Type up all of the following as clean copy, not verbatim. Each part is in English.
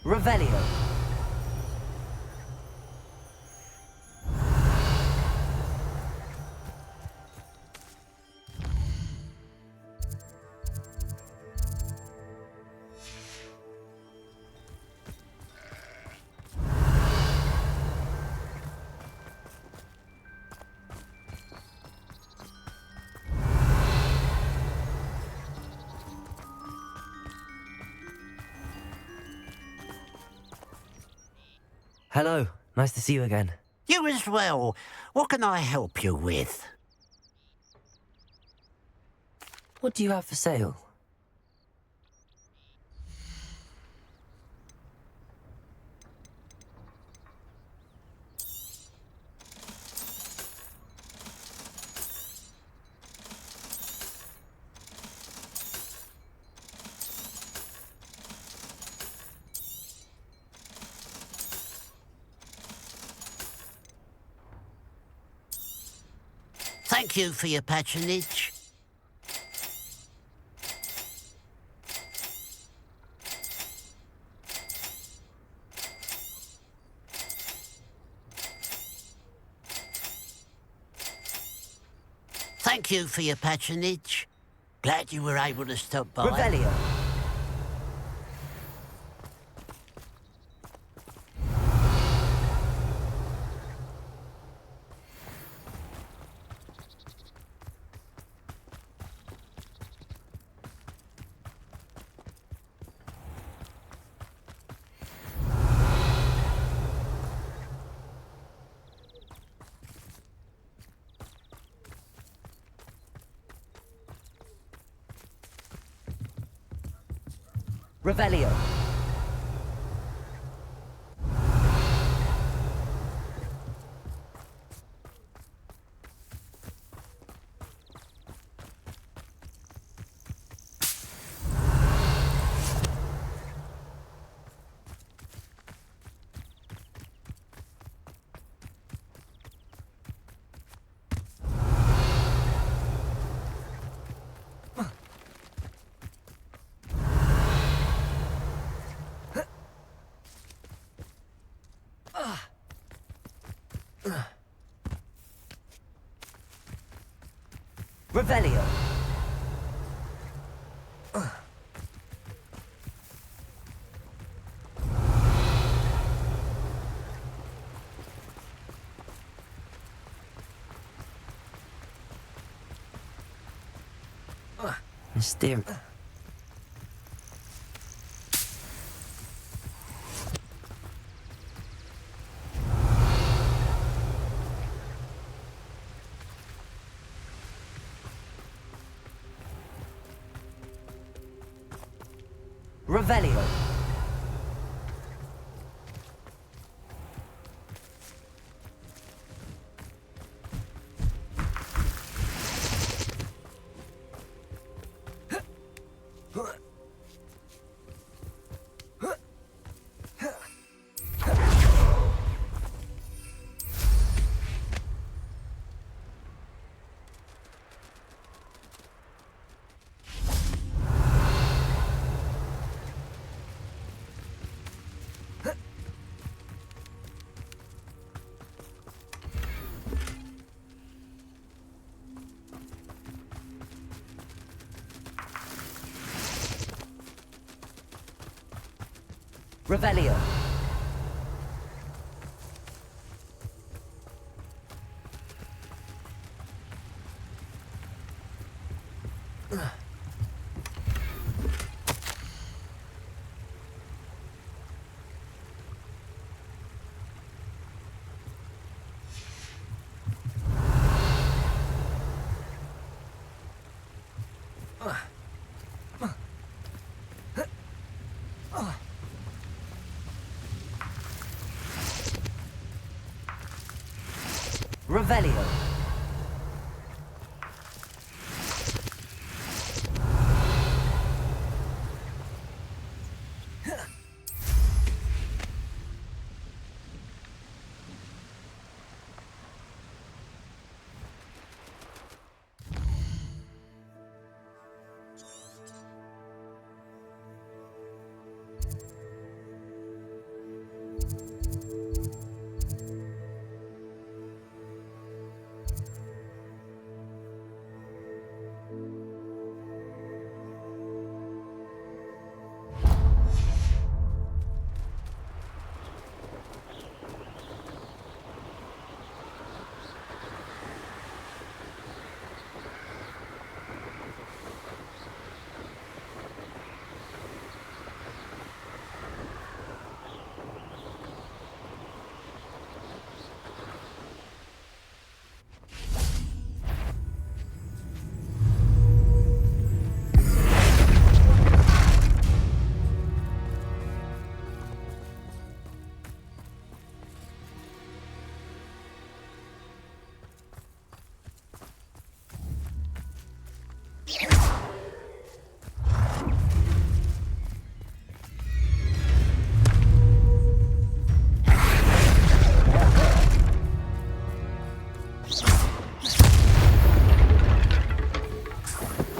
Revelio. Hello, nice to see you again. You as well. What can I help you with? What do you have for sale? Thank you for your patronage. Thank you for your patronage. Glad you were able to stop by. Revelio. Revelio. Revelio. Mysterious. Revelio. Revelio. Revelio.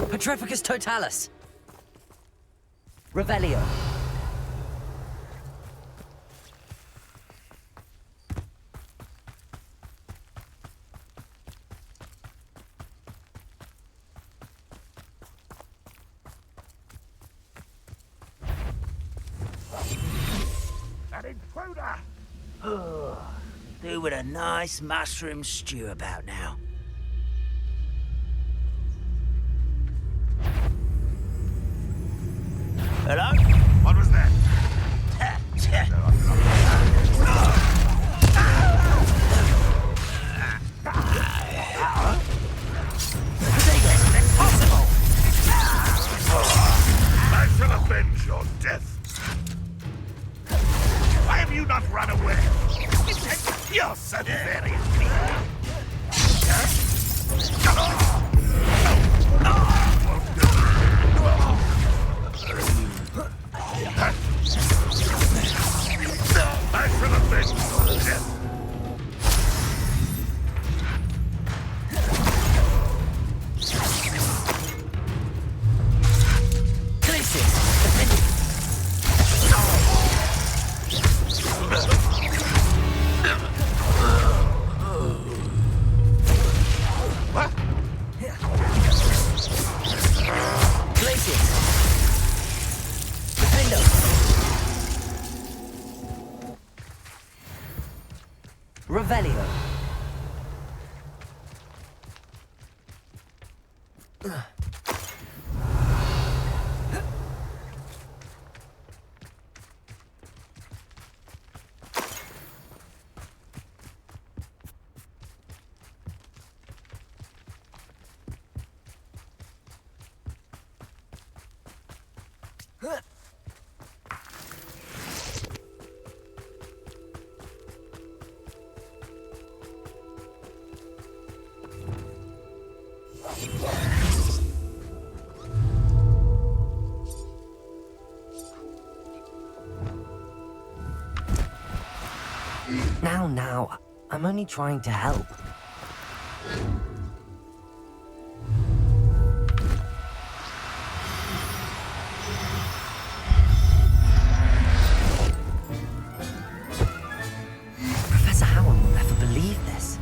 Petrificus totalis. Revelio. An intruder! Doing a nice mushroom stew about now. Hello? What was that? I shall avenge your death. Why have you not run away? You're so very weak. I shall avenge your death. What? Revelio. Now, I'm only trying to help. Professor Howard will never believe this.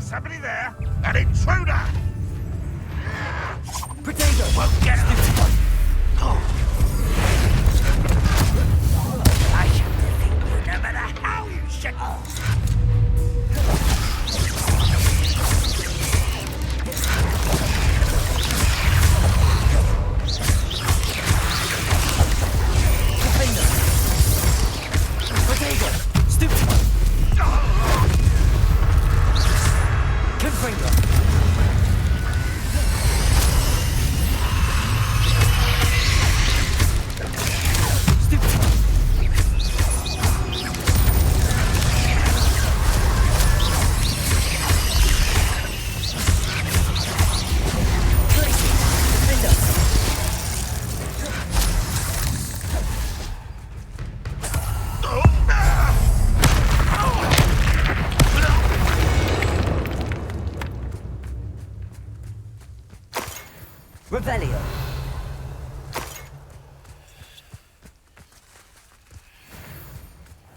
Somebody there? An intruder! Potato! Won't get it! I should defeat you no matter how you shit. Potato! Stupid! Confringo! Revelio.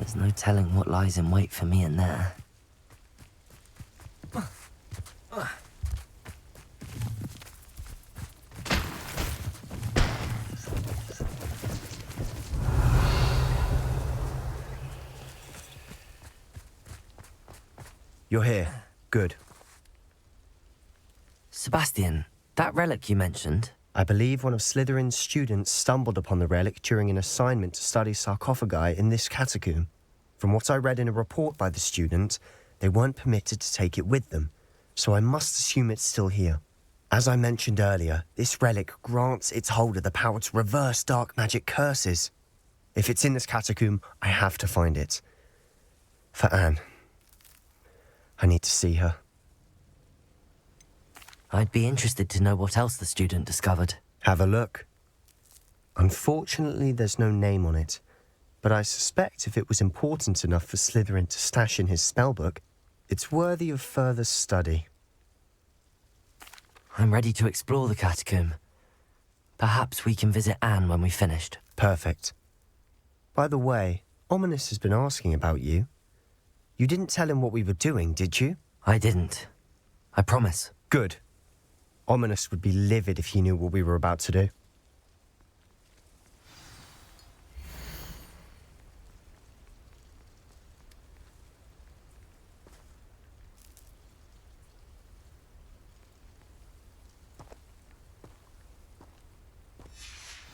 There's no telling what lies in wait for me in there. You're here. Good. Sebastian, that relic you mentioned, I believe one of Slytherin's students stumbled upon the relic during an assignment to study sarcophagi in this catacomb. From what I read in a report by the student, they weren't permitted to take it with them, so I must assume it's still here. As I mentioned earlier, this relic grants its holder the power to reverse dark magic curses. If it's in this catacomb, I have to find it. For Anne. I need to see her. I'd be interested to know what else the student discovered. Have a look. Unfortunately, there's no name on it, but I suspect if it was important enough for Slytherin to stash in his spellbook, it's worthy of further study. I'm ready to explore the catacomb. Perhaps we can visit Anne when we've finished. Perfect. By the way, Ominous has been asking about you. You didn't tell him what we were doing, did you? I didn't. I promise. Good. Ominous would be livid if he knew what we were about to do.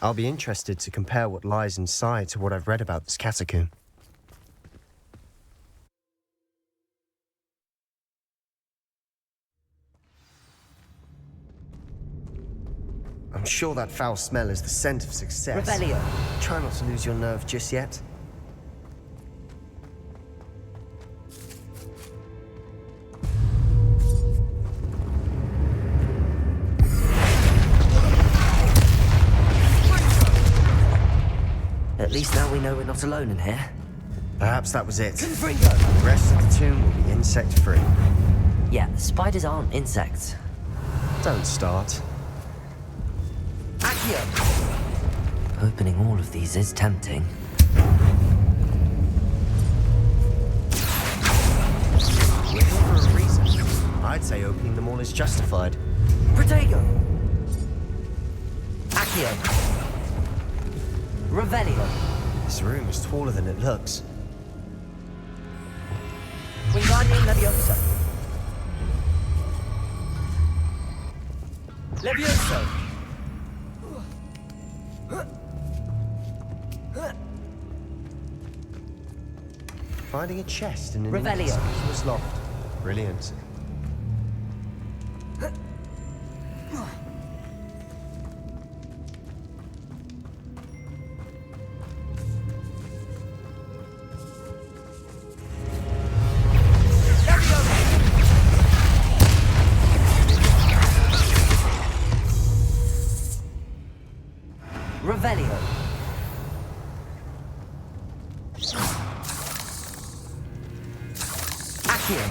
I'll be interested to compare what lies inside to what I've read about this catacomb. I'm sure that foul smell is the scent of success. Revelio. Try not to lose your nerve just yet. At least now we know we're not alone in here. Perhaps that was it. Confringo! The rest of the tomb will be insect-free. Yeah, spiders aren't insects. Don't start. Accio! Opening all of these is tempting. We're here for a reason. I'd say opening them all is justified. Protego! Accio! Revelio! This room is taller than it looks. Wingardium Leviosa! Levioso! Finding a chest in an Revelio. inconspicuous loft. Brilliant. Revelio! Accio!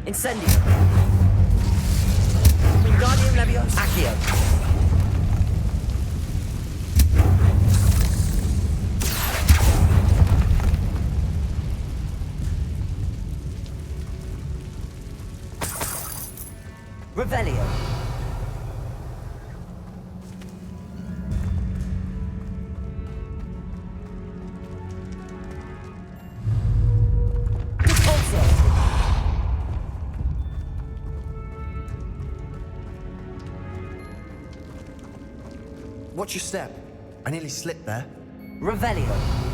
Incendio! Wingardium Leviosa! Accio! Revelio! Repulsio! Watch your step. I nearly slipped there. Revelio!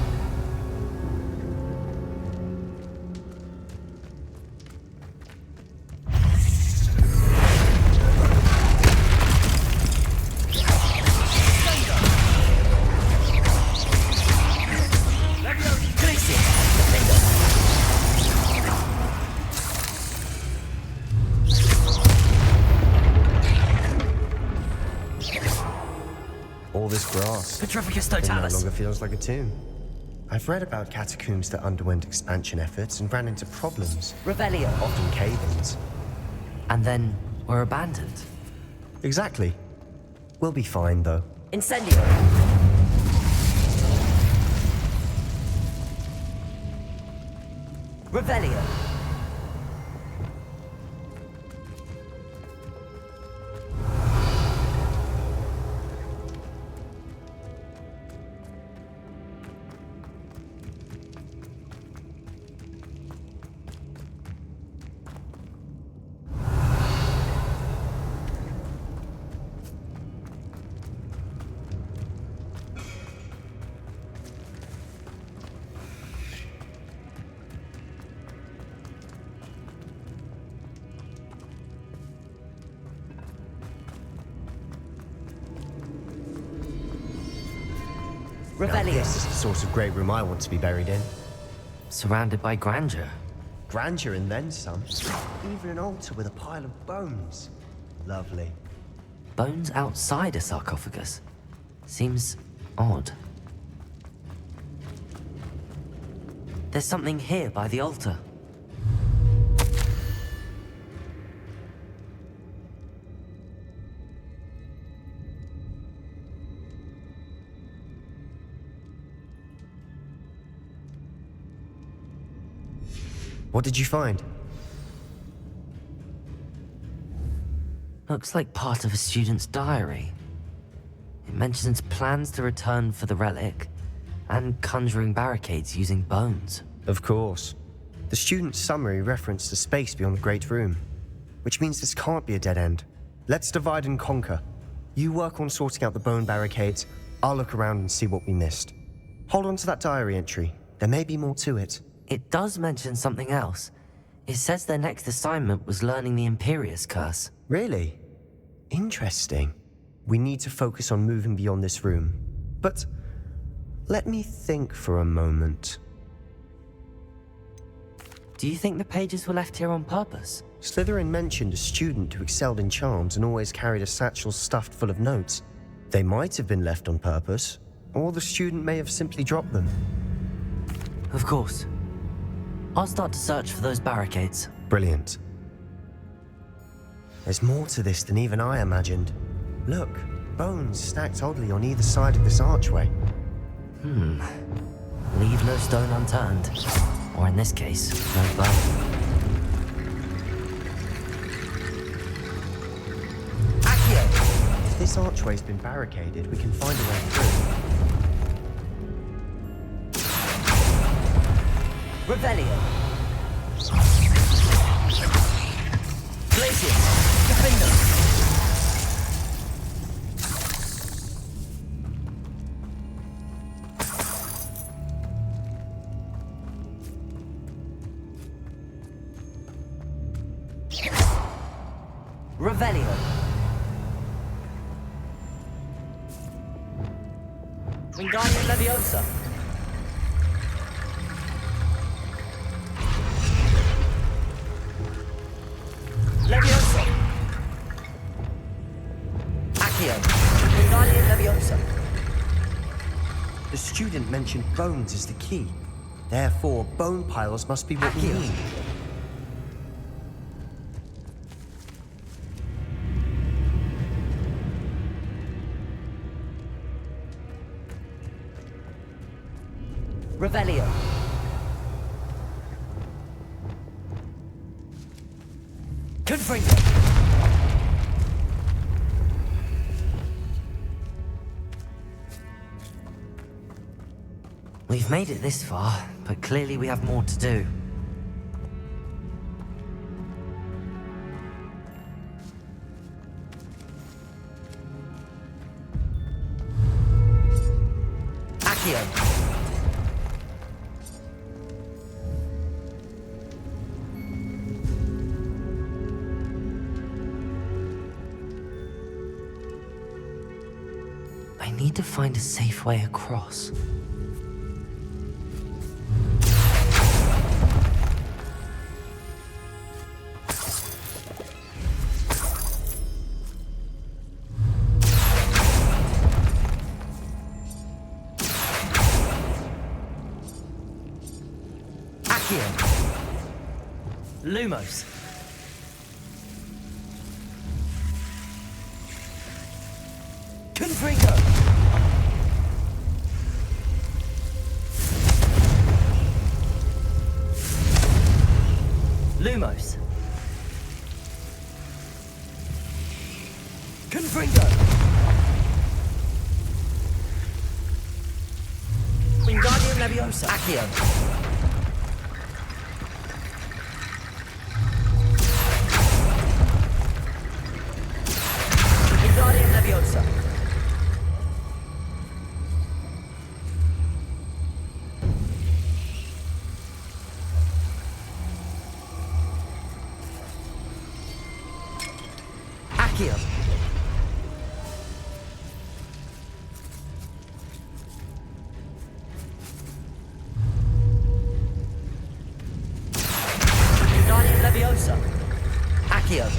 All this grass. Petrificus It no totalis! longer feels like a tomb. I've read about catacombs that underwent expansion efforts and ran into problems, Revelio! often cave-ins. And then were abandoned. Exactly. We'll be fine, though. Incendio! Revelio! Now, Revelio. this is the sort of great room I want to be buried in. Surrounded by grandeur. Grandeur and then some. Even an altar with a pile of bones. Lovely. Bones outside a sarcophagus. Seems odd. There's something here by the altar. What did you find? Looks like part of a student's diary. It mentions plans to return for the relic and conjuring barricades using bones. Of course. The student's summary referenced a space beyond the Great Room, which means this can't be a dead end. Let's divide and conquer. You work on sorting out the bone barricades, I'll look around and see what we missed. Hold on to that diary entry. There may be more to it. It does mention something else. It says their next assignment was learning the Imperius Curse. Really? Interesting. We need to focus on moving beyond this room. But let me think for a moment. Do you think the pages were left here on purpose? Slytherin mentioned a student who excelled in charms and always carried a satchel stuffed full of notes. They might have been left on purpose, or the student may have simply dropped them. Of course. I'll start to search for those barricades. Brilliant. There's more to this than even I imagined. Look, bones stacked oddly on either side of this archway. Leave no stone unturned. Or in this case, no bone. If this archway's been barricaded, we can find a way through. Revelio. Glacius. Defender. Revelio. Wingardium Leviosa. Leviosa. Accio. Wingardium Leviosa. The student mentioned bones as the key. Therefore, bone piles must be what we Accio. need. Revelio. Confringo. We've made it this far, but clearly we have more to do. Accio. I need to find a safe way across. Accio. Lumos. Confringo. Lumos. Confringo. Wingardium Leviosa. Accio. Wingardium Leviosa. Accio. Accio.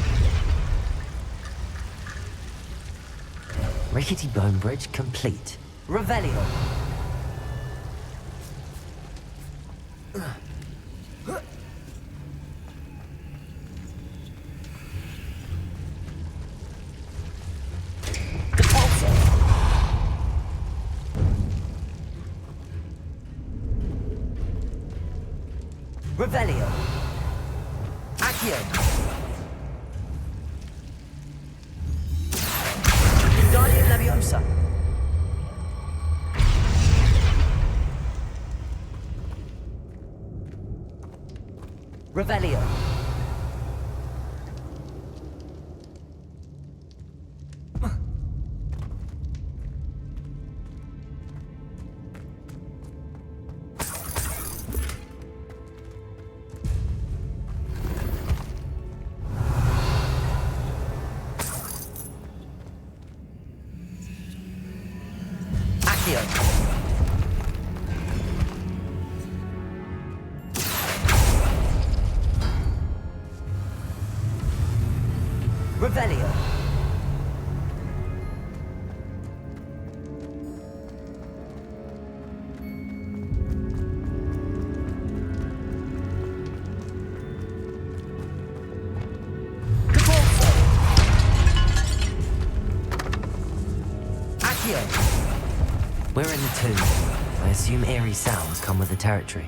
Rickety bone bridge complete. Revelio. Depulso. Revelio. Accio. Wingardium Leviosa. Revelio. Accio. Revelio. Depulso. Accio. We're in the tomb. I assume eerie sounds come with the territory.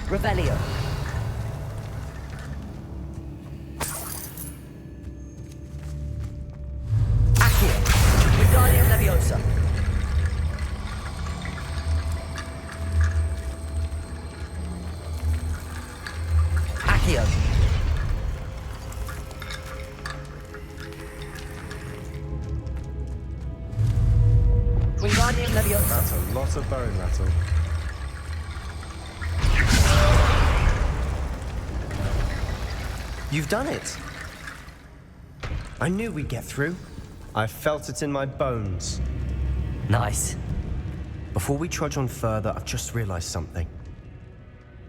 Revelio. Accio. Wingardium Leviosa. Accio. Wingardium Leviosa. That's a lot of bone rattle. You've done it! I knew we'd get through. I felt it in my bones. Nice. Before we trudge on further, I've just realized something.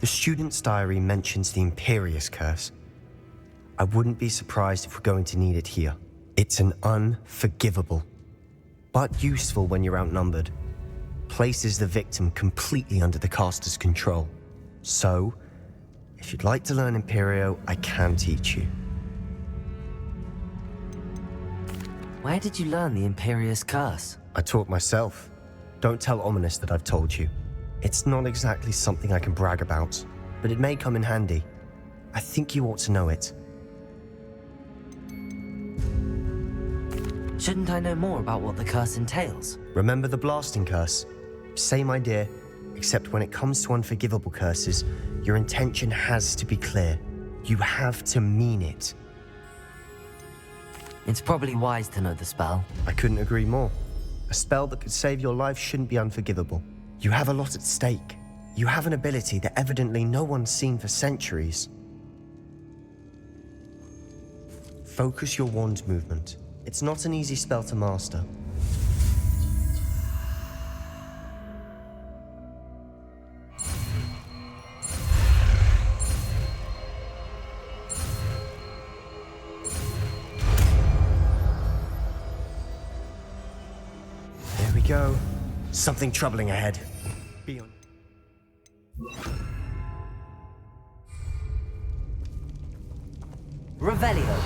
The student's diary mentions the Imperious Curse. I wouldn't be surprised if we're going to need it here. It's an unforgivable, but useful when you're outnumbered. Places the victim completely under the caster's control. So, if you'd like to learn Imperio, I can teach you. Where did you learn the Imperious Curse? I taught myself. Don't tell Ominous that I've told you. It's not exactly something I can brag about, but it may come in handy. I think you ought to know it. Shouldn't I know more about what the curse entails? Remember the blasting curse? Same idea, except when it comes to unforgivable curses, your intention has to be clear. You have to mean it. It's probably wise to know the spell. I couldn't agree more. A spell that could save your life shouldn't be unforgivable. You have a lot at stake. You have an ability that evidently no one's seen for centuries. Focus your wand movement. It's not an easy spell to master. There we go. Something troubling ahead. Be on. Revelio.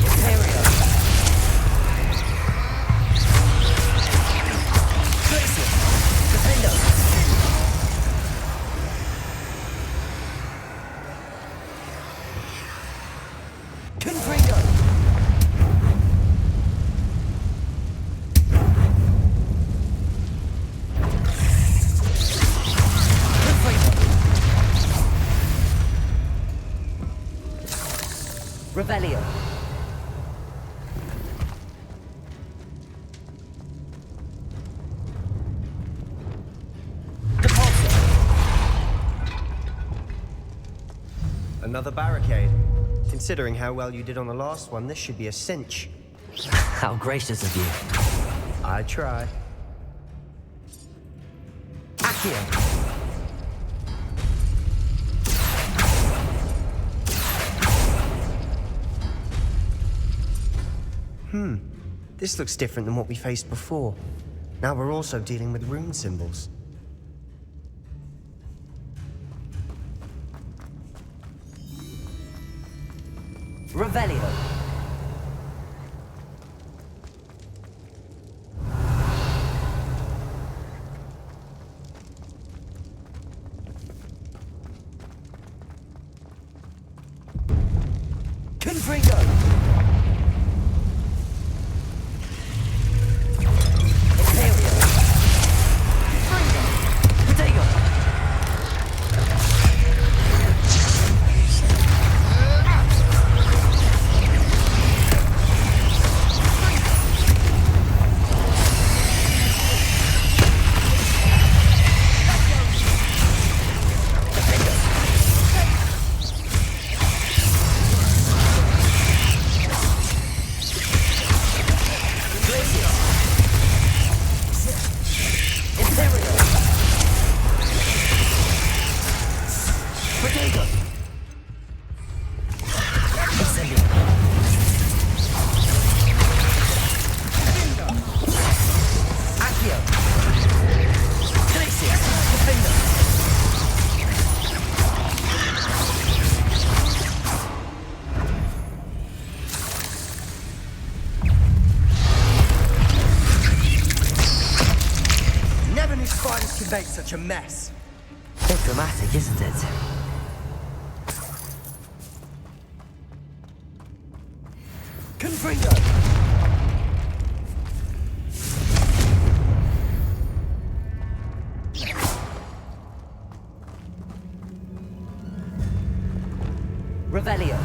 Imperio. Berisi. Defendo. Confringo. Revelio. Depulso. Another barricade. Considering how well you did on the last one, this should be a cinch. How gracious of you. I try. Accio. This looks different than what we faced before. Now we're also dealing with rune symbols. Revelio. Confringo. Imperio. Protego. Never knew spiders could make such a mess. Bit dramatic, isn't it? Confringo. Revelio.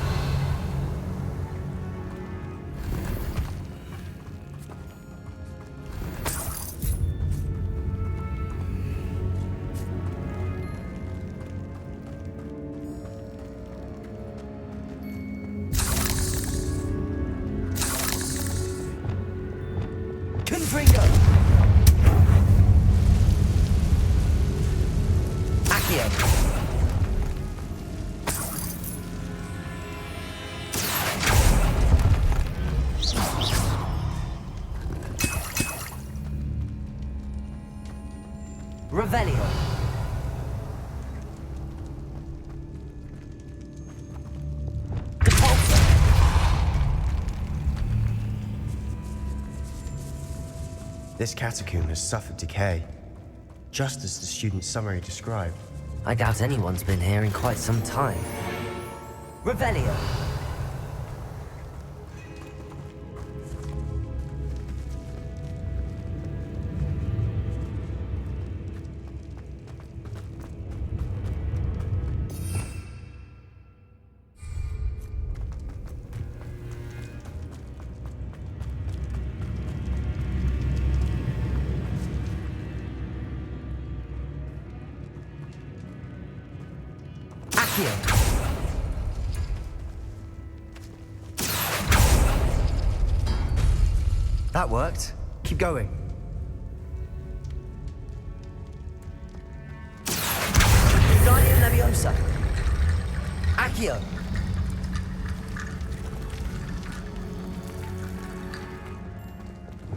Confringo. Accio. Revelio. Depulso. This catacomb has suffered decay, just as the student's summary described. I doubt anyone's been here in quite some time. Revelio. Accio. That worked. Keep going. Guardian Leviosa. Accio.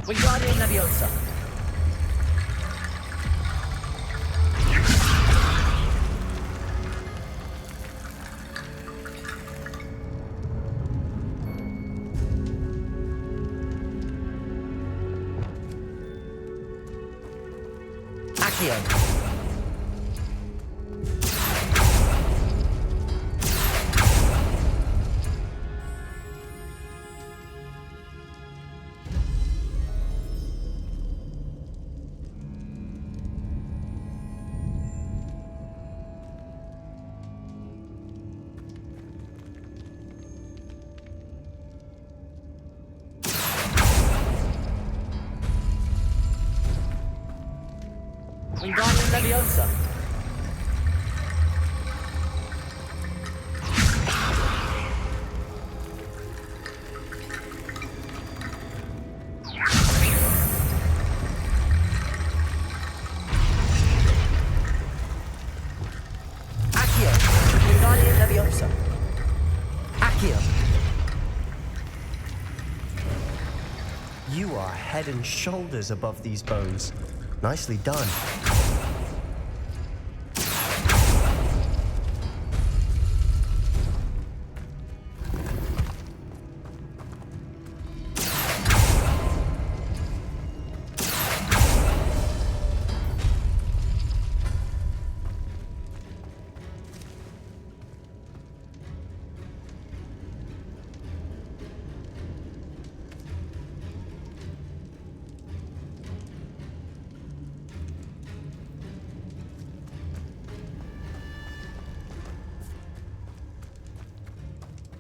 Wingardium Leviosa. Accio. Wingardium Leviosa. head and shoulders above these bones. Nicely done.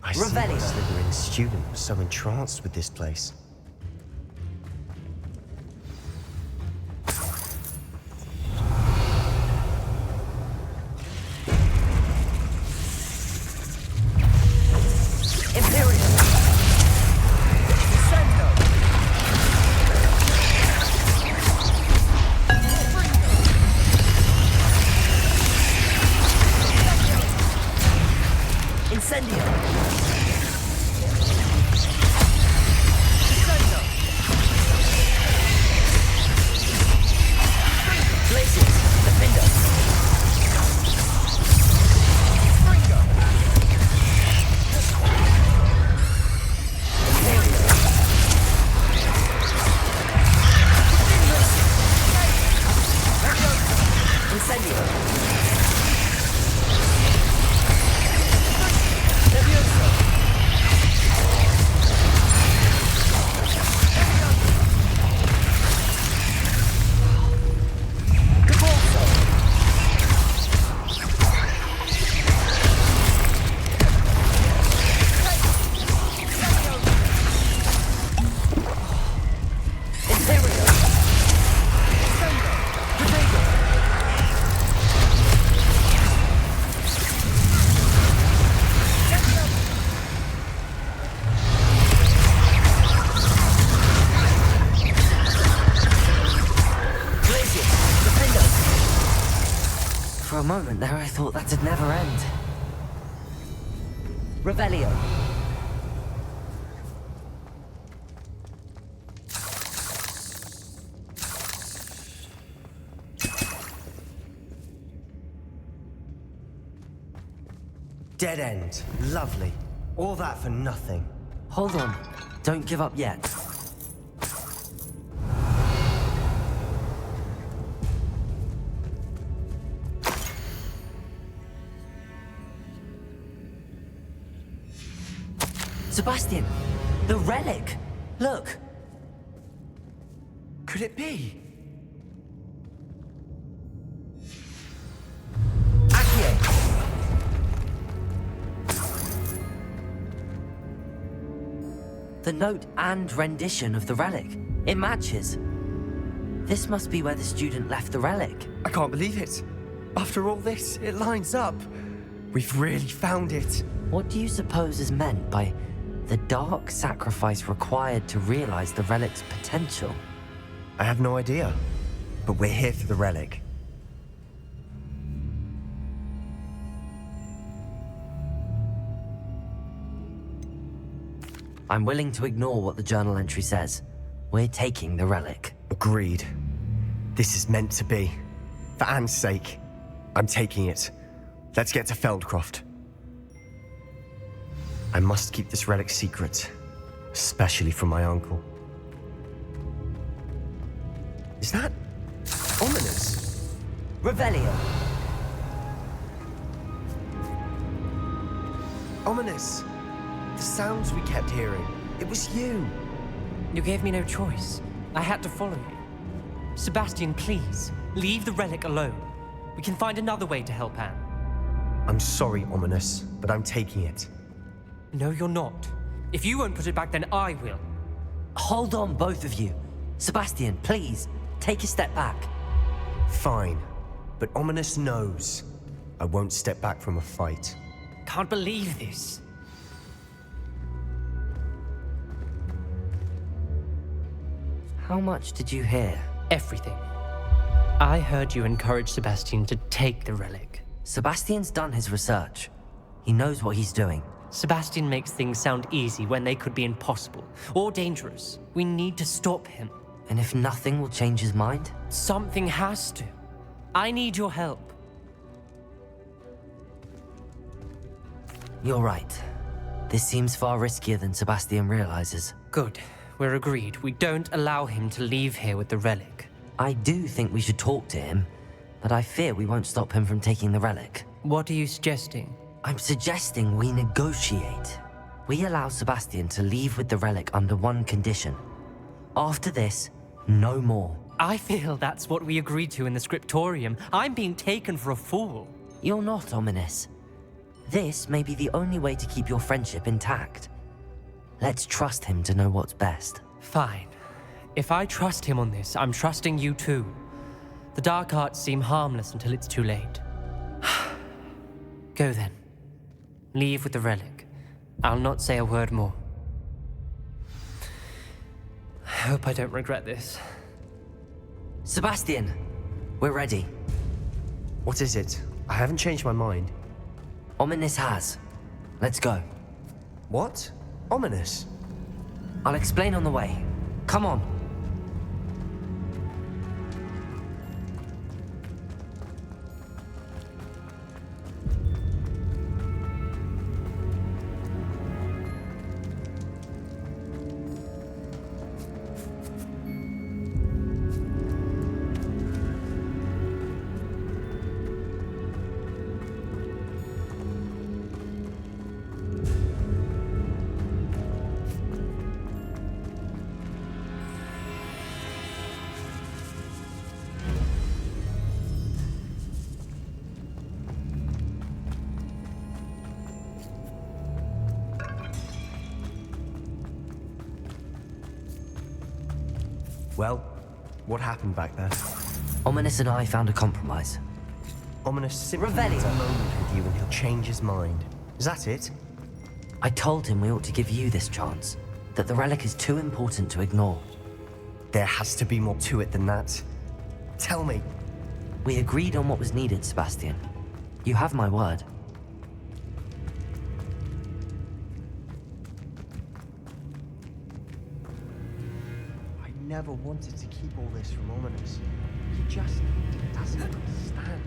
I see why Revelio. Slytherin's student was so entranced with this place. Imperial. Descendo. Incendio. Descendo. Blazes. Defendo. Springo. Incendio. Levioso. Cabolso. Imperio. Descendo. Protego. Glacius. Defendo. For a moment there, I thought that'd never end. Revelio. Dead end. Lovely. All that for nothing. Hold on. Don't give up yet. Sebastian! The relic! Look! Could it be? Accio. The note and rendition of the relic. It matches. This must be where the student left the relic. I can't believe it. After all this, it lines up. We've really found it. What do you suppose is meant by the dark sacrifice required to realize the relic's potential? I have no idea. But we're here for the relic. I'm willing to ignore what the journal entry says. We're taking the relic. Agreed. This is meant to be. For Anne's sake, I'm taking it. Let's get to Feldcroft. I must keep this relic secret, especially from my uncle. Is that ominous? Revelio. Ominous. The sounds we kept hearing. It was you. You gave me no choice. I had to follow you. Sebastian, please, leave the relic alone. We can find another way to help Anne. I'm sorry, Ominous, but I'm taking it. No, you're not. If you won't put it back, then I will. Hold on, both of you. Sebastian, please, take a step back. Fine, but Ominous knows I won't step back from a fight. Can't believe this. How much did you hear? Everything. I heard you encourage Sebastian to take the relic. Sebastian's done his research. He knows what he's doing. Sebastian makes things sound easy when they could be impossible or dangerous. We need to stop him. And if nothing will change his mind? Something has to. I need your help. You're right. This seems far riskier than Sebastian realizes. Good. We're agreed. We don't allow him to leave here with the relic. I do think we should talk to him, but I fear we won't stop him from taking the relic. What are you suggesting? I'm suggesting we negotiate. We allow Sebastian to leave with the relic under one condition. After this, no more. I feel that's what we agreed to in the scriptorium. I'm being taken for a fool. You're not ominous. This may be the only way to keep your friendship intact. Let's trust him to know what's best. Fine. If I trust him on this, I'm trusting you too. The dark arts seem harmless until it's too late. Go then. Leave with the relic. I'll not say a word more. I hope I don't regret this. Sebastian, we're ready. What is it? I haven't changed my mind. Ominous has. Let's go. What? Ominous? I'll explain on the way. Come on. Well, what happened back there? Ominous and I found a compromise. Ominous simply Revelio. needs a moment with you and he'll change his mind. Is that it? I told him we ought to give you this chance, that the relic is too important to ignore. There has to be more to it than that. Tell me. We agreed on what was needed, Sebastian. You have my word. I never wanted to keep all this from Ominous. He just doesn't understand.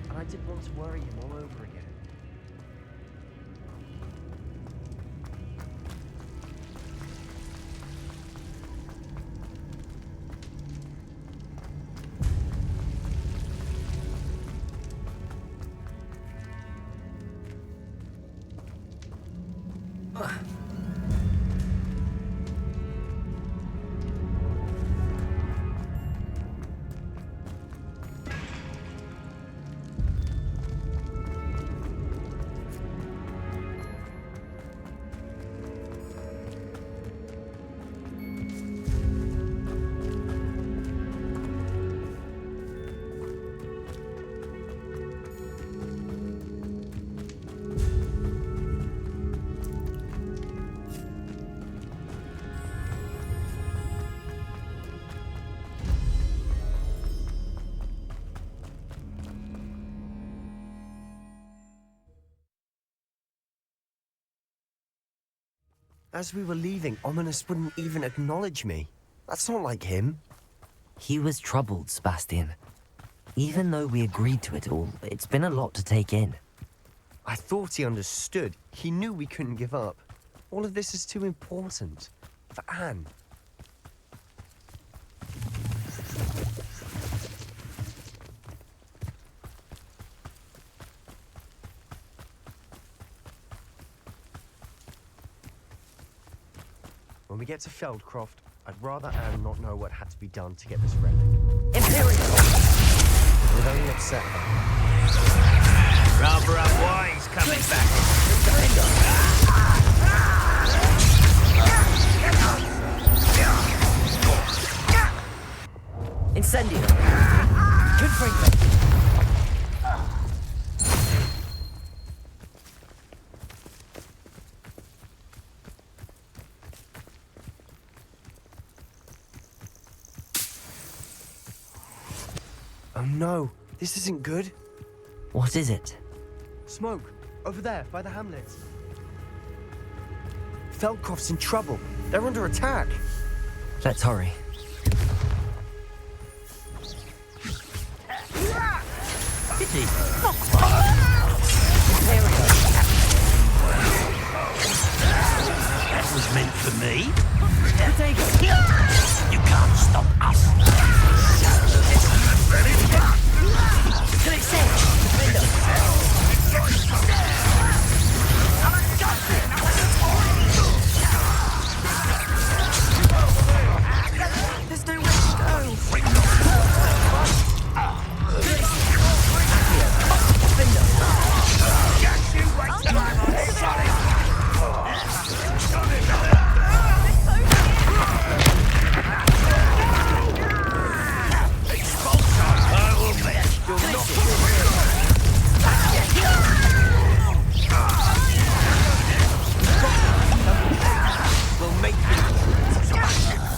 And I didn't want to worry him all over again. As we were leaving, Ominous wouldn't even acknowledge me. That's not like him. He was troubled, Sebastian. Even though we agreed to it all, it's been a lot to take in. I thought he understood. He knew we couldn't give up. All of this is too important. For Anne. When we get to Feldcroft, I'd rather Anne not know what had to be done to get this relic. Imperial! It would only upset her. Rather unwise coming back. Incendio! Confringo! Oh no, this isn't good. What is it? Smoke, over there, by the hamlet. Feldcroft's in trouble. They're under attack. Let's hurry. kasih. That was meant for me. You can't stop us. There's nowhere to go. We'll make you.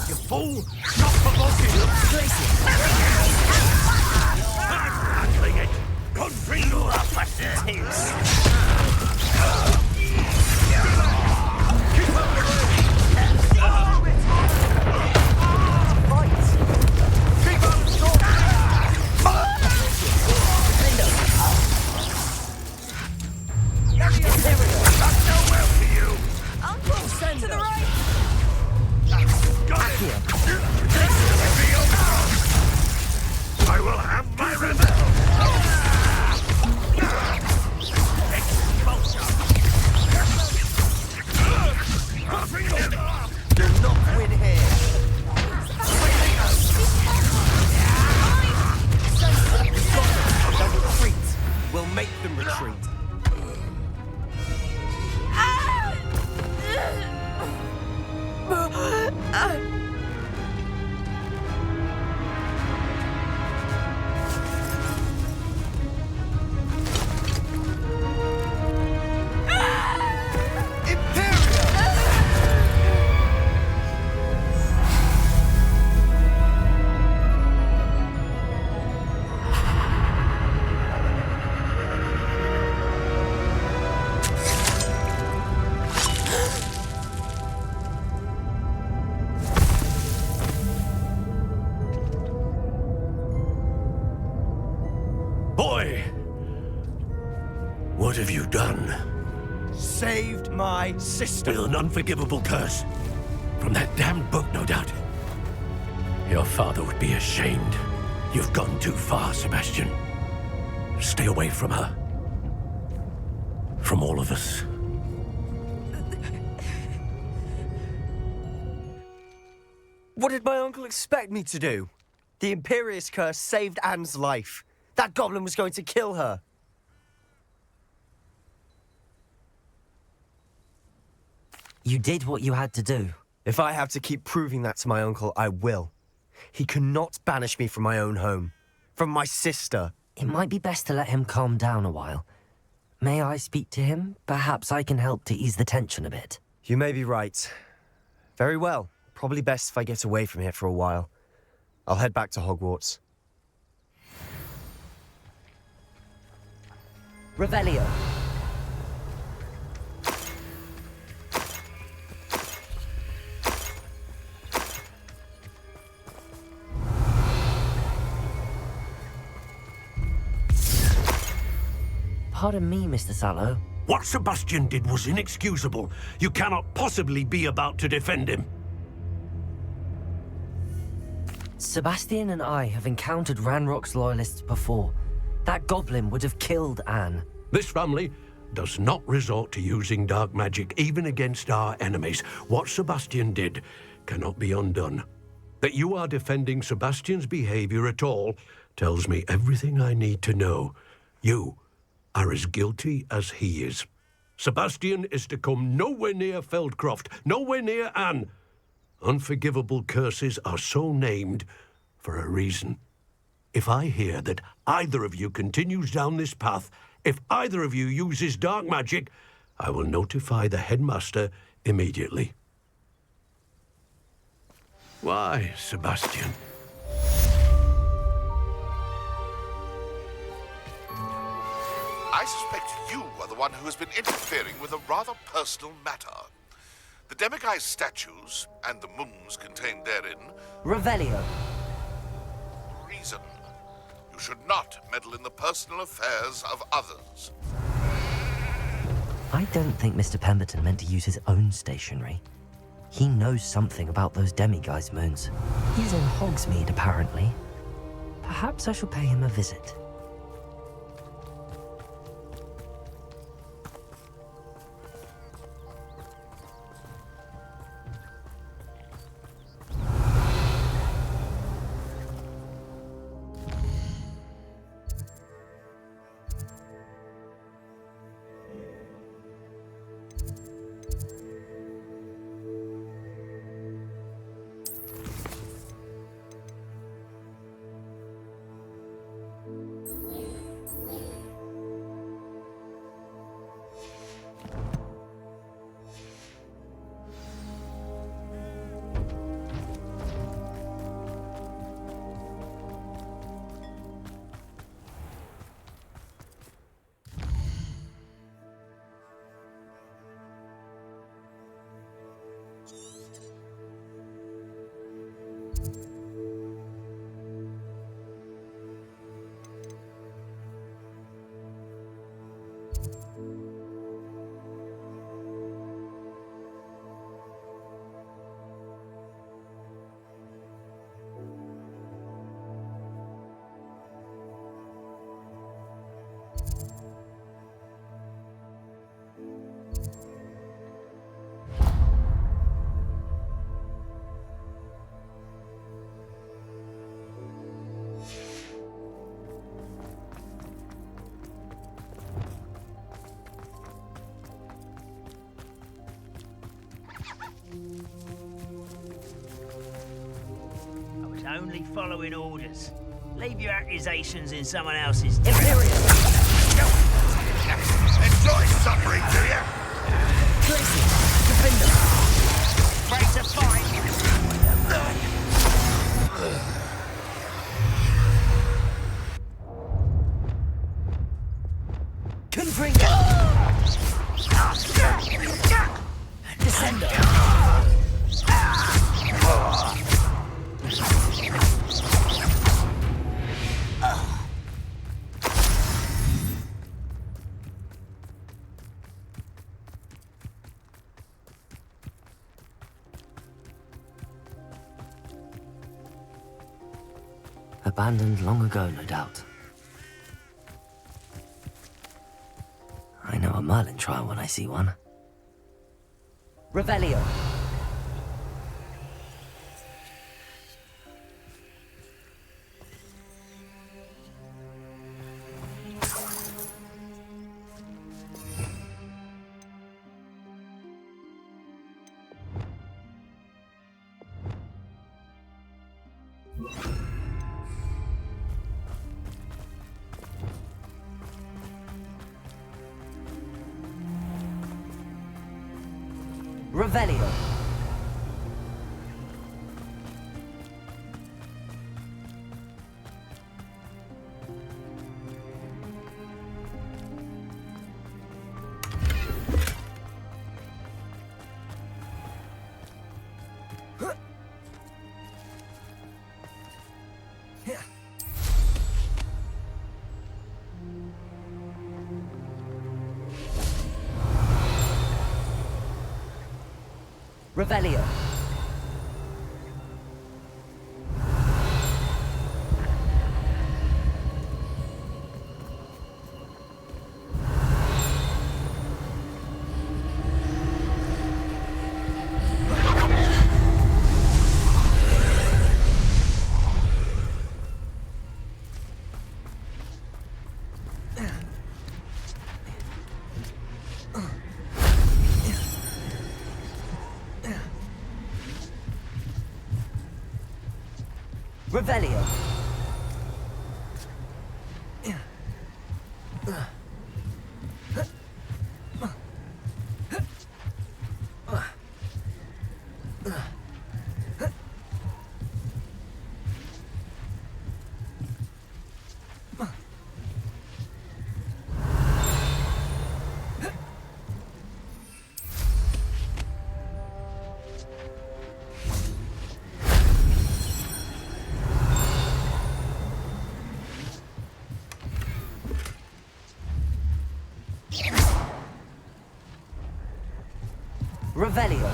You fool! Stop provoking! I'm handling it! Continue up at this! To the right. Got it! I will have my revenge! Do not win here. They'll retreat. We'll make them retreat. Boy! What have you done? Saved my sister. With an unforgivable curse. From that damned book, no doubt. Your father would be ashamed. You've gone too far, Sebastian. Stay away from her. From all of us. What did my uncle expect me to do? The Imperious curse saved Anne's life. That goblin was going to kill her. You did what you had to do. If I have to keep proving that to my uncle, I will. He cannot banish me from my own home. From my sister. It might be best to let him calm down a while. May I speak to him? Perhaps I can help to ease the tension a bit. You may be right. Very well. Probably best if I get away from here for a while. I'll head back to Hogwarts. Revelio. Pardon me, Mr. Sallow. What Sebastian did was inexcusable. You cannot possibly be about to defend him. Sebastian and I have encountered Ranrock's loyalists before. That goblin would have killed Anne. This family does not resort to using dark magic even against our enemies. What Sebastian did cannot be undone. That you are defending Sebastian's behavior at all tells me everything I need to know. You are as guilty as he is. Sebastian is to come nowhere near Feldcroft, nowhere near Anne. Unforgivable curses are so named for a reason. If I hear that either of you continues down this path, if either of you uses dark magic, I will notify the headmaster immediately. Why, Sebastian? I suspect you are the one who has been interfering with a rather personal matter. The Demiguy's statues and the moons contained therein. Revelio. Reason. You You should not meddle in the personal affairs of others. I don't think Mr. Pemberton meant to use his own stationery. He knows something about those demiguise moons. He's in Hogsmeade, apparently. Perhaps I shall pay him a visit. Only following orders. Leave your accusations in someone else's. Imperial! Enjoy suffering, do you? Tracy! Defender! Ready to fight? Confringo! Descender! Abandoned long ago, no doubt. I know a Merlin trial when I see one. Revelio! Revelio! Revelio! Revelio! Revelio.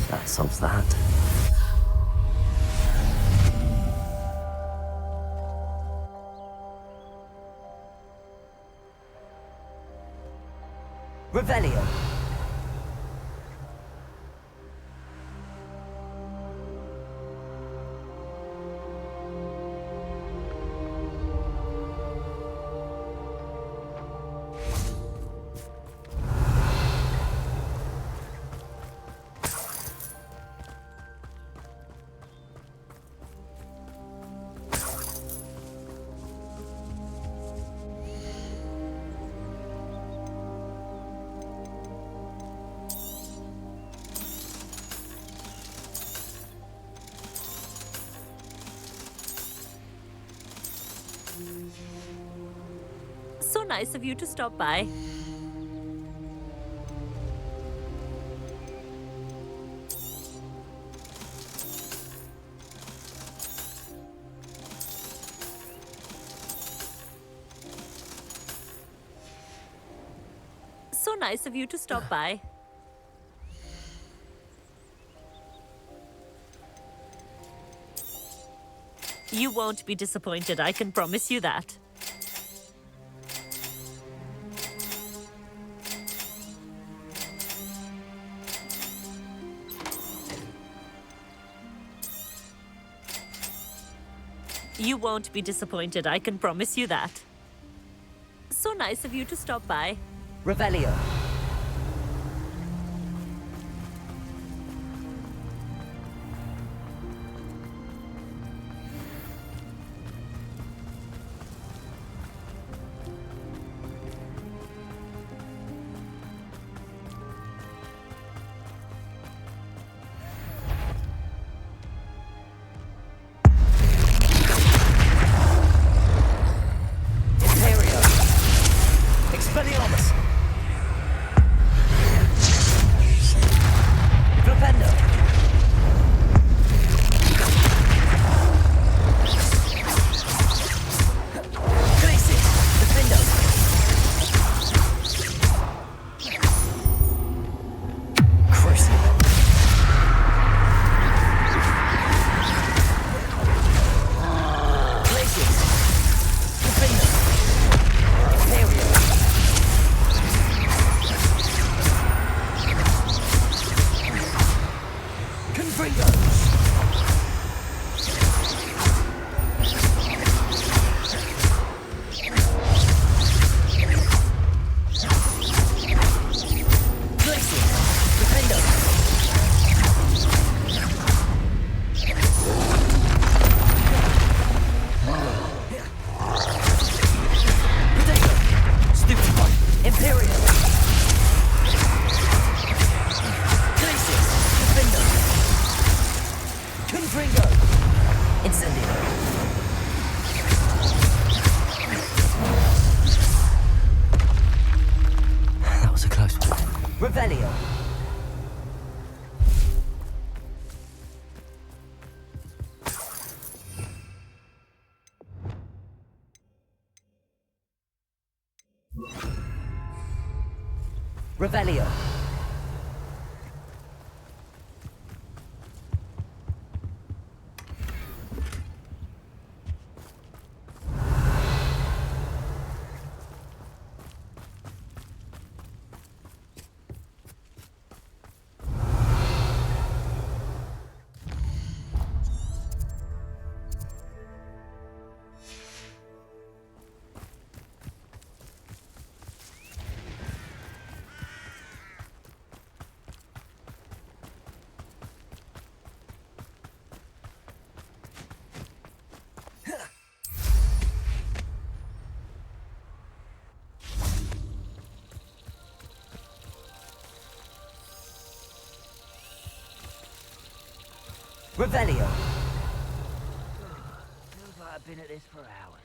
That solves that. Revelio. So nice of you to stop by. So nice of you to stop by. You won't be disappointed, I can promise you that. You won't be disappointed, I can promise you that. So nice of you to stop by. Revelio. Revelio. Revelio. Revelio. Feels like I've been at this for hours.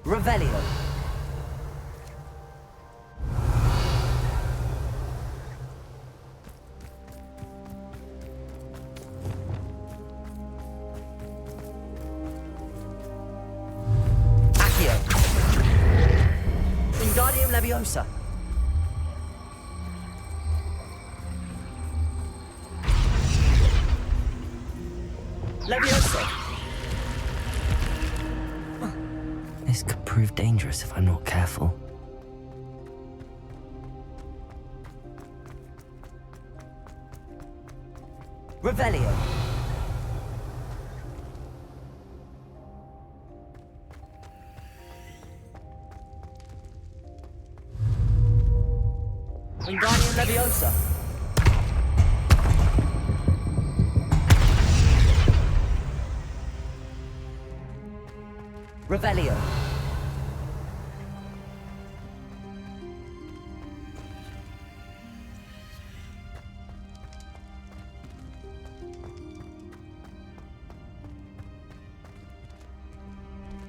Revelio. Accio. Wingardium Leviosa. Leviosa. This could prove dangerous if I'm not careful. Revelio. Wingardium Leviosa. Revelio.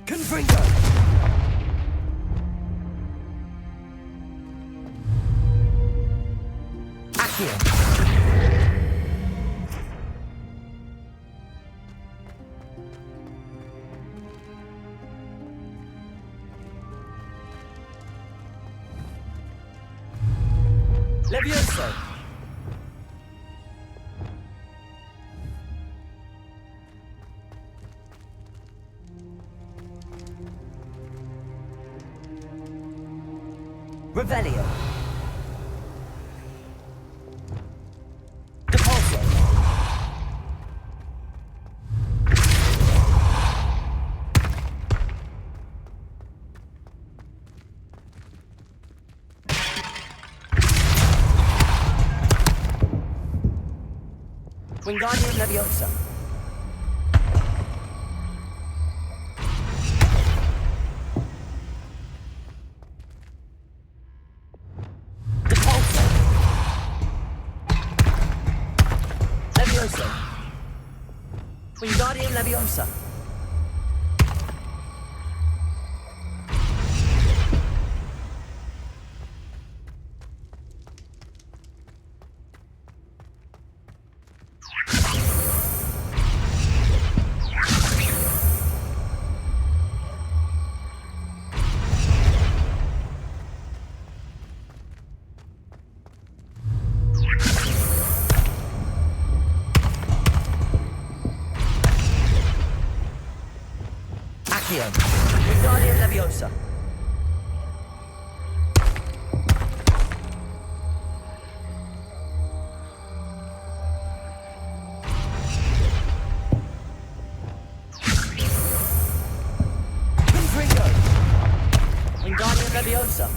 Confringo. Accio. Levioso. Revelio. Depulso. Wingardium Leviosa. Depulso. Leviosa. Wingardium Leviosa. Accio. Wingardium Leviosa. Confringo. Wingardium Leviosa.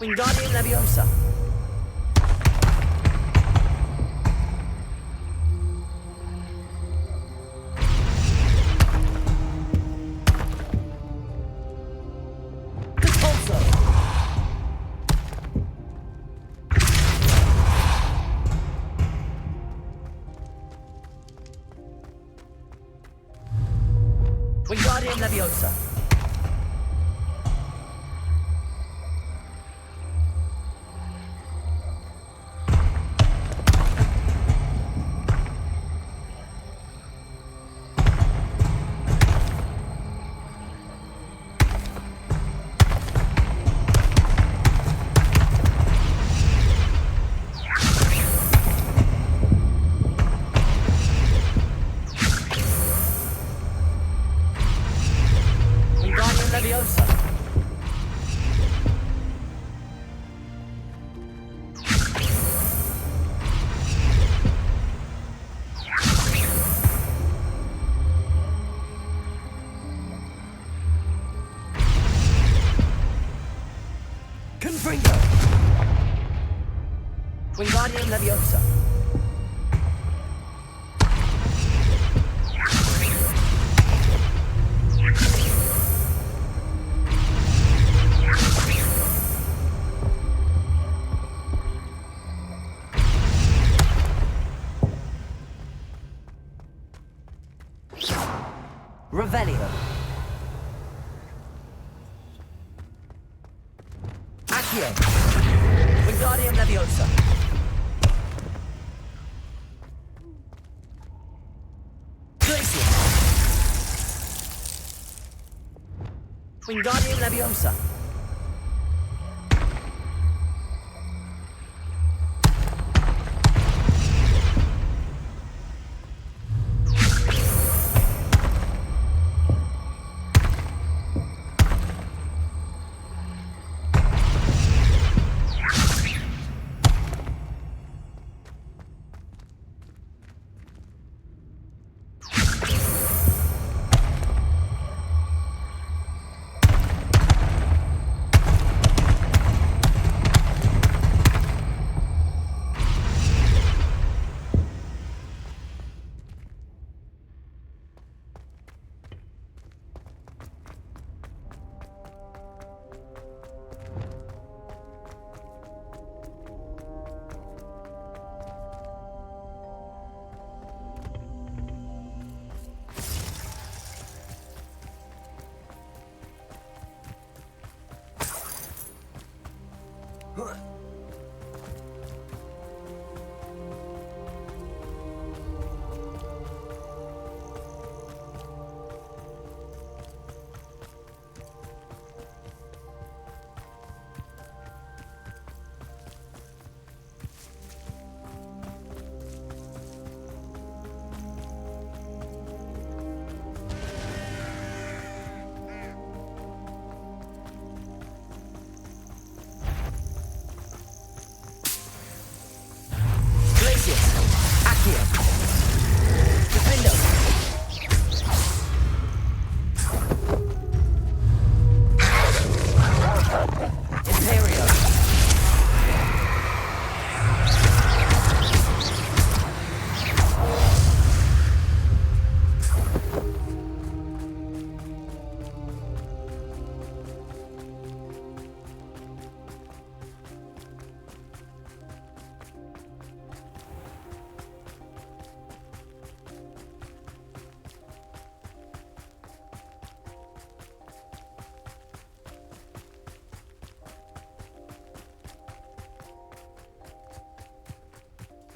Wingardium Leviosa. Depulso. Wingardium Leviosa. Wingardium Leviosa. Revelio. Accio. Wingardium Leviosa. Glacier. Wingardium Leviosa.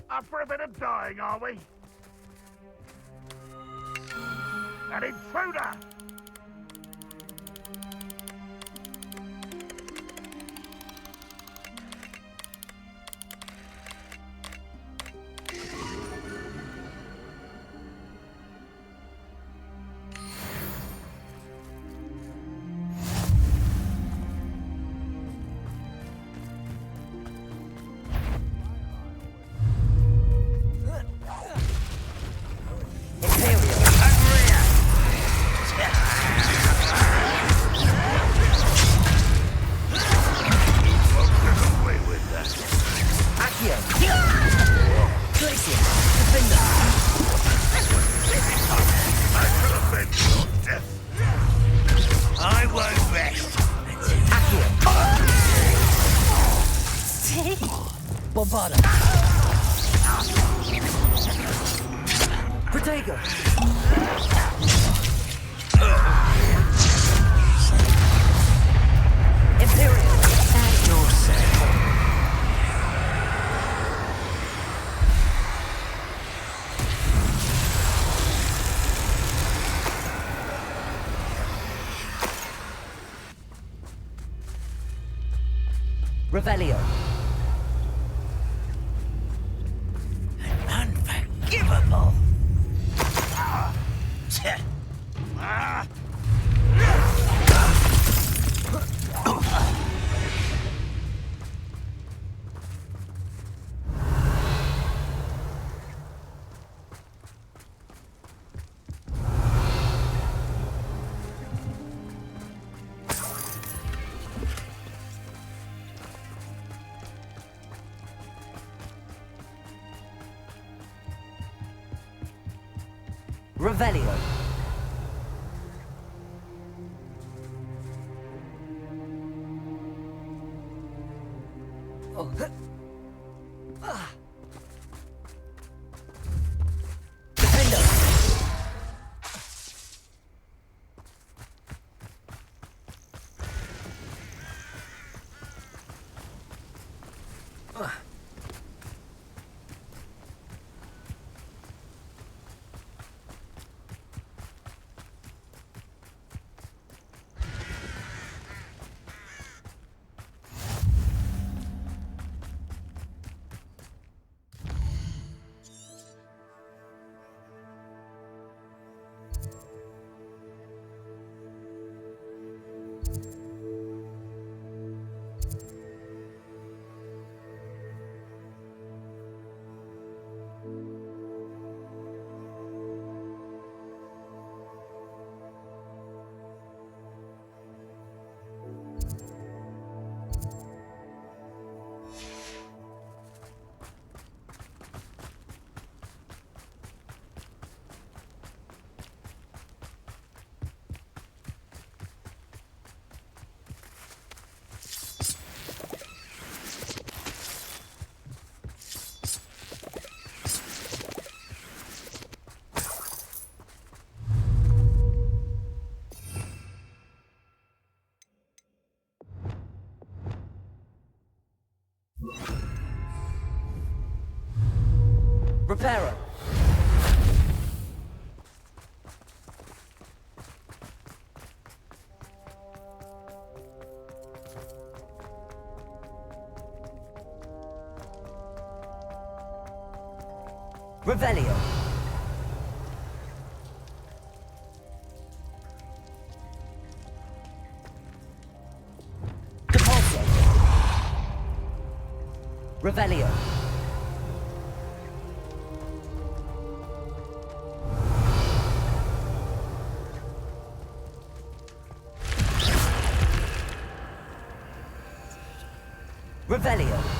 Up for a bit of dying, are we? An intruder! Revelio. Unforgivable! Revelio. Reparo. Revelio. Depulso. Revelio. Revelio.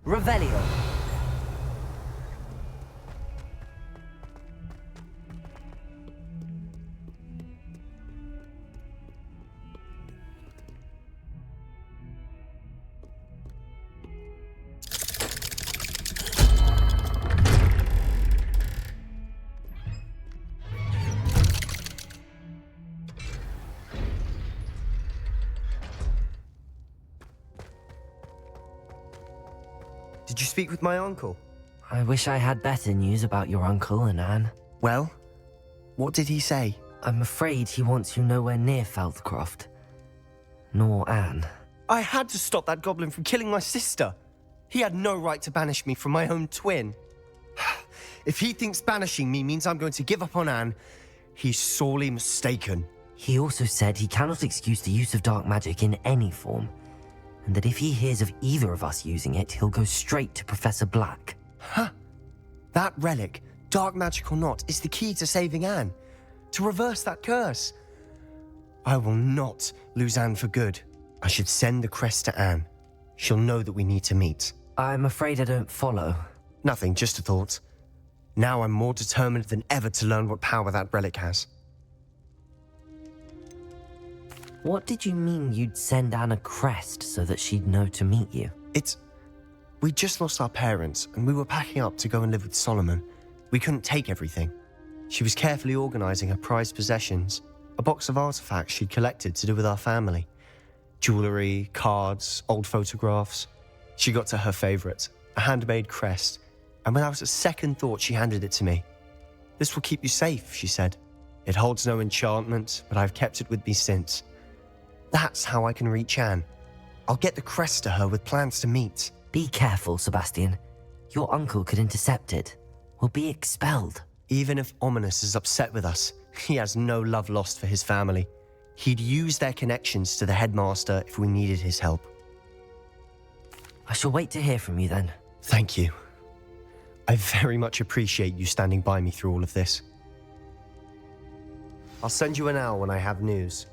Revelio. Did you speak with my uncle? I wish I had better news about your uncle and Anne. Well, what did he say? I'm afraid he wants you nowhere near Feldcroft. Nor Anne. I had to stop that goblin from killing my sister. He had no right to banish me from my own twin. If he thinks banishing me means I'm going to give up on Anne, he's sorely mistaken. He also said he cannot excuse the use of dark magic in any form, and that if he hears of either of us using it, he'll go straight to Professor Black. Huh. That relic, dark magic or not, is the key to saving Anne. To reverse that curse. I will not lose Anne for good. I should send the crest to Anne. She'll know that we need to meet. I'm afraid I don't follow. Nothing, just a thought. Now I'm more determined than ever to learn what power that relic has. What did you mean you'd send Anne a crest so that she'd know to meet you? We just lost our parents, and we were packing up to go and live with Solomon. We couldn't take everything. She was carefully organising her prized possessions, a box of artifacts she'd collected to do with our family. Jewellery, cards, old photographs. She got to her favourite, a handmade crest, and without a second thought she handed it to me. "This will keep you safe," she said. "It holds no enchantment, but I've kept it with me since. That's how I can reach Anne. I'll get the crest to her with plans to meet." Be careful, Sebastian. Your uncle could intercept it. We'll be expelled. Even if Ominous is upset with us, he has no love lost for his family. He'd use their connections to the headmaster if we needed his help. I shall wait to hear from you then. Thank you. I very much appreciate you standing by me through all of this. I'll send you an owl when I have news.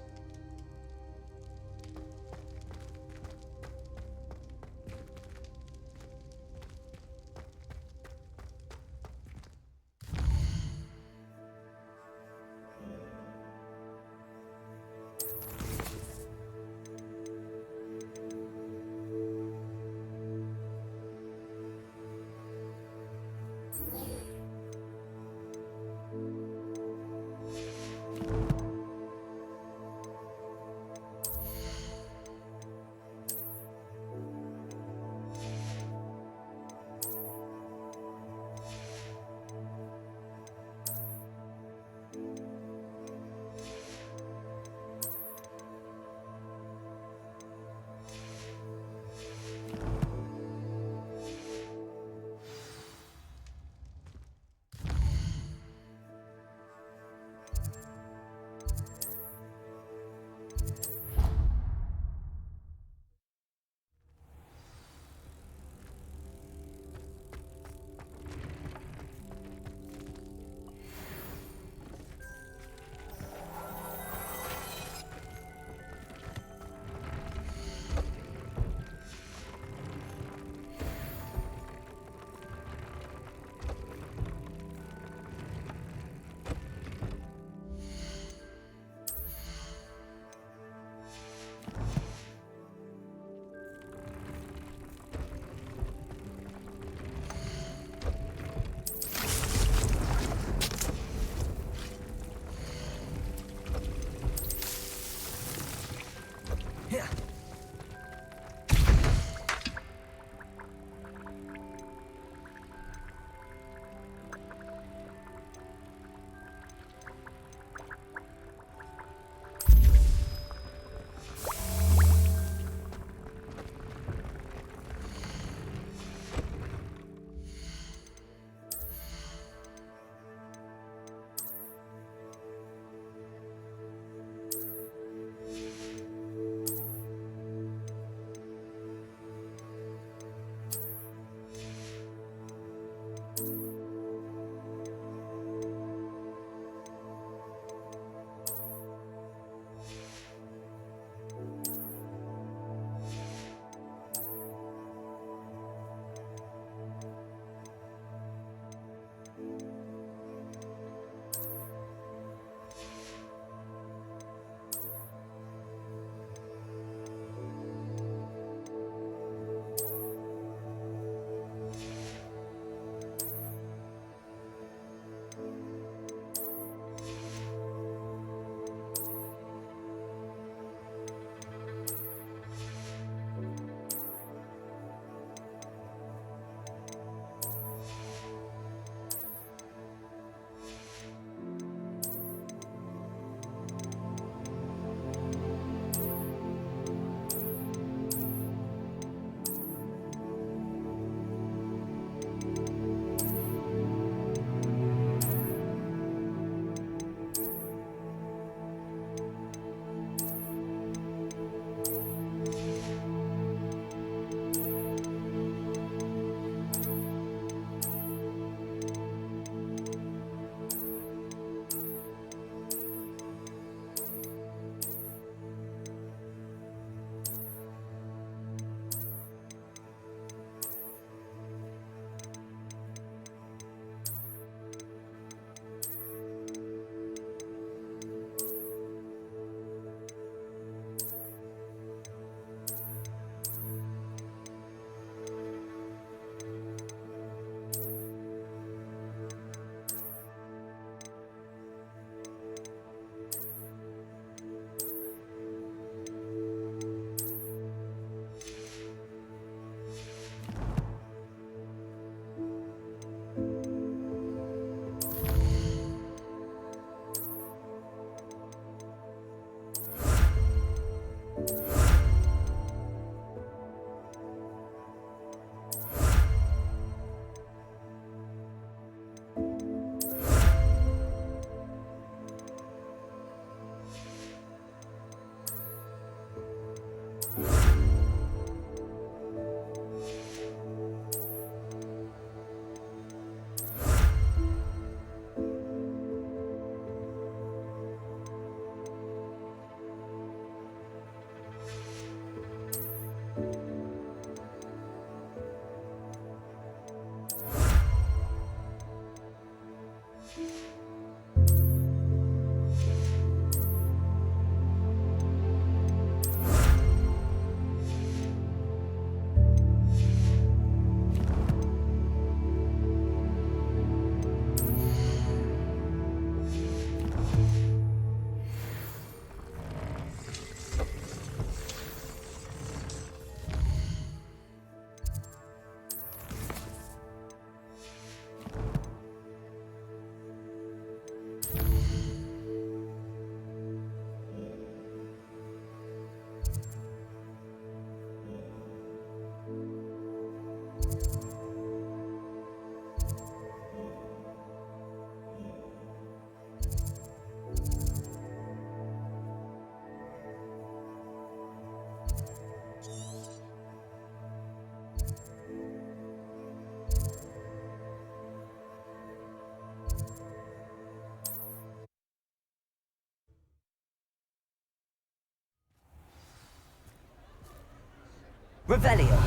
Revelio.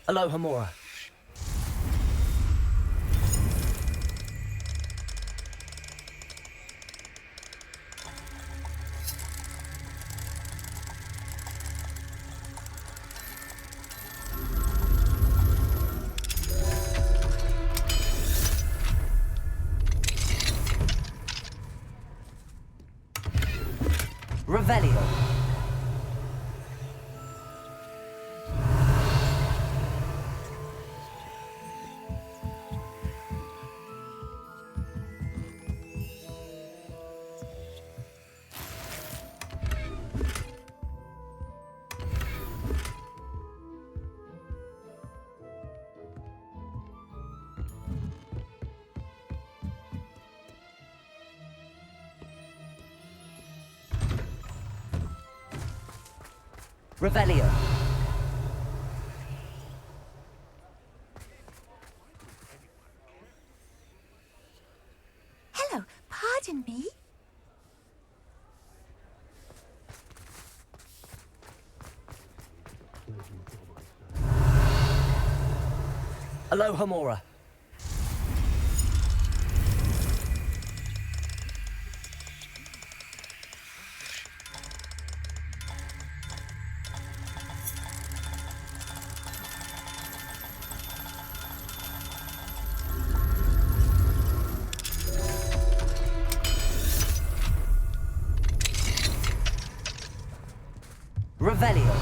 Aloha Mora. Revelio. Revelio. Hello, pardon me? Aloha Mora. Revelio.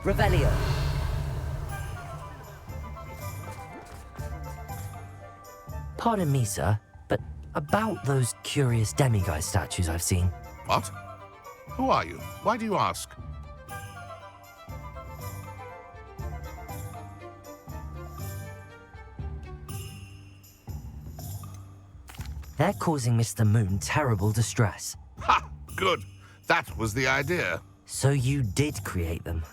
Revelio. Pardon me, sir, but about those curious demiguise statues I've seen. What? Who are you? Why do you ask? They're causing Mr. Moon terrible distress. Ha! Good. That was the idea. So you did create them?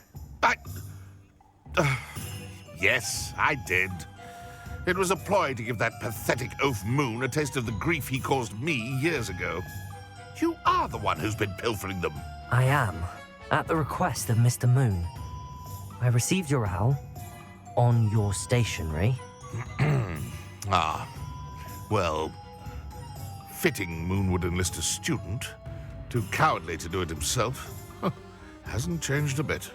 Yes, I did. It was a ploy to give that pathetic oaf Moon a taste of the grief he caused me years ago. You are the one who's been pilfering them. I am, at the request of Mr. Moon. I received your owl on your stationery. Well, fitting Moon would enlist a student. Too cowardly to do it himself. Hasn't changed a bit.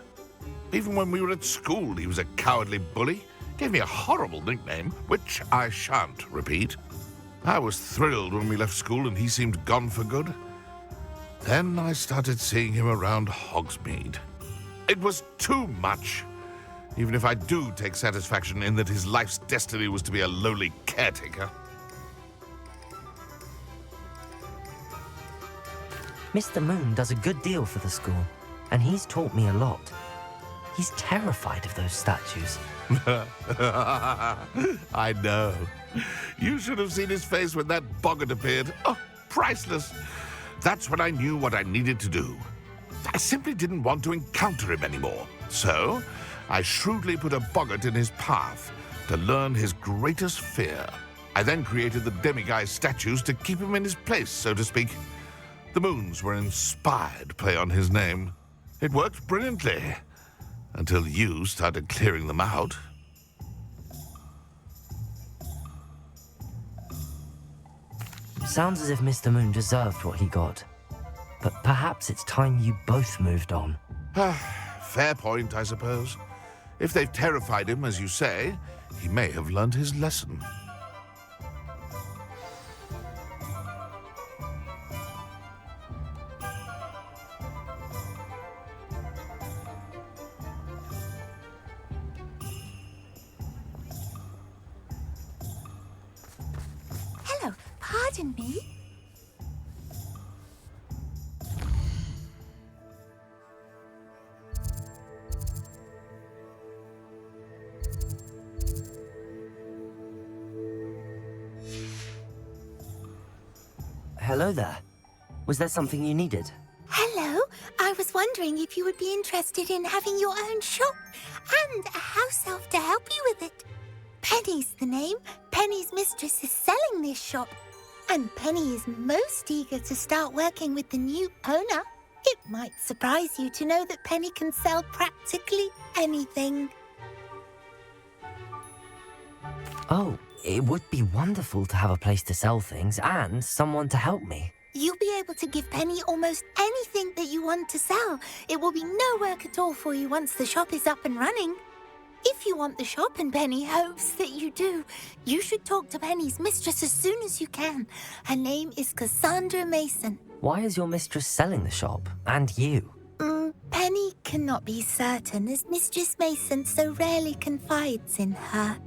Even when we were at school, he was a cowardly bully. Gave me a horrible nickname, which I shan't repeat. I was thrilled when we left school and he seemed gone for good. Then I started seeing him around Hogsmeade. It was too much. Even if I do take satisfaction in that his life's destiny was to be a lowly caretaker. Mr. Moon does a good deal for the school, and he's taught me a lot. He's terrified of those statues. I know. You should have seen his face when that boggart appeared. Oh, priceless. That's when I knew what I needed to do. I simply didn't want to encounter him anymore. So, I shrewdly put a boggart in his path to learn his greatest fear. I then created the demiguise statues to keep him in his place, so to speak. The moons were inspired play on his name. It worked brilliantly. Until you started clearing them out. Sounds as if Mr. Moon deserved what he got. But perhaps it's time you both moved on. Fair point, I suppose. If they've terrified him, as you say, he may have learned his lesson. Pardon me? Hello there. Was there something you needed? Hello. I was wondering if you would be interested in having your own shop and a house elf to help you with it. Penny's the name. Penny's mistress is selling this shop. And Penny is most eager to start working with the new owner. It might surprise you to know that Penny can sell practically anything. Oh, it would be wonderful to have a place to sell things and someone to help me. You'll be able to give Penny almost anything that you want to sell. It will be no work at all for you once the shop is up and running. If you want the shop and Penny hopes that you do, you should talk to Penny's mistress as soon as you can. Her name is Cassandra Mason. Why is your mistress selling the shop? And you? Penny cannot be certain as Mistress Mason so rarely confides in her.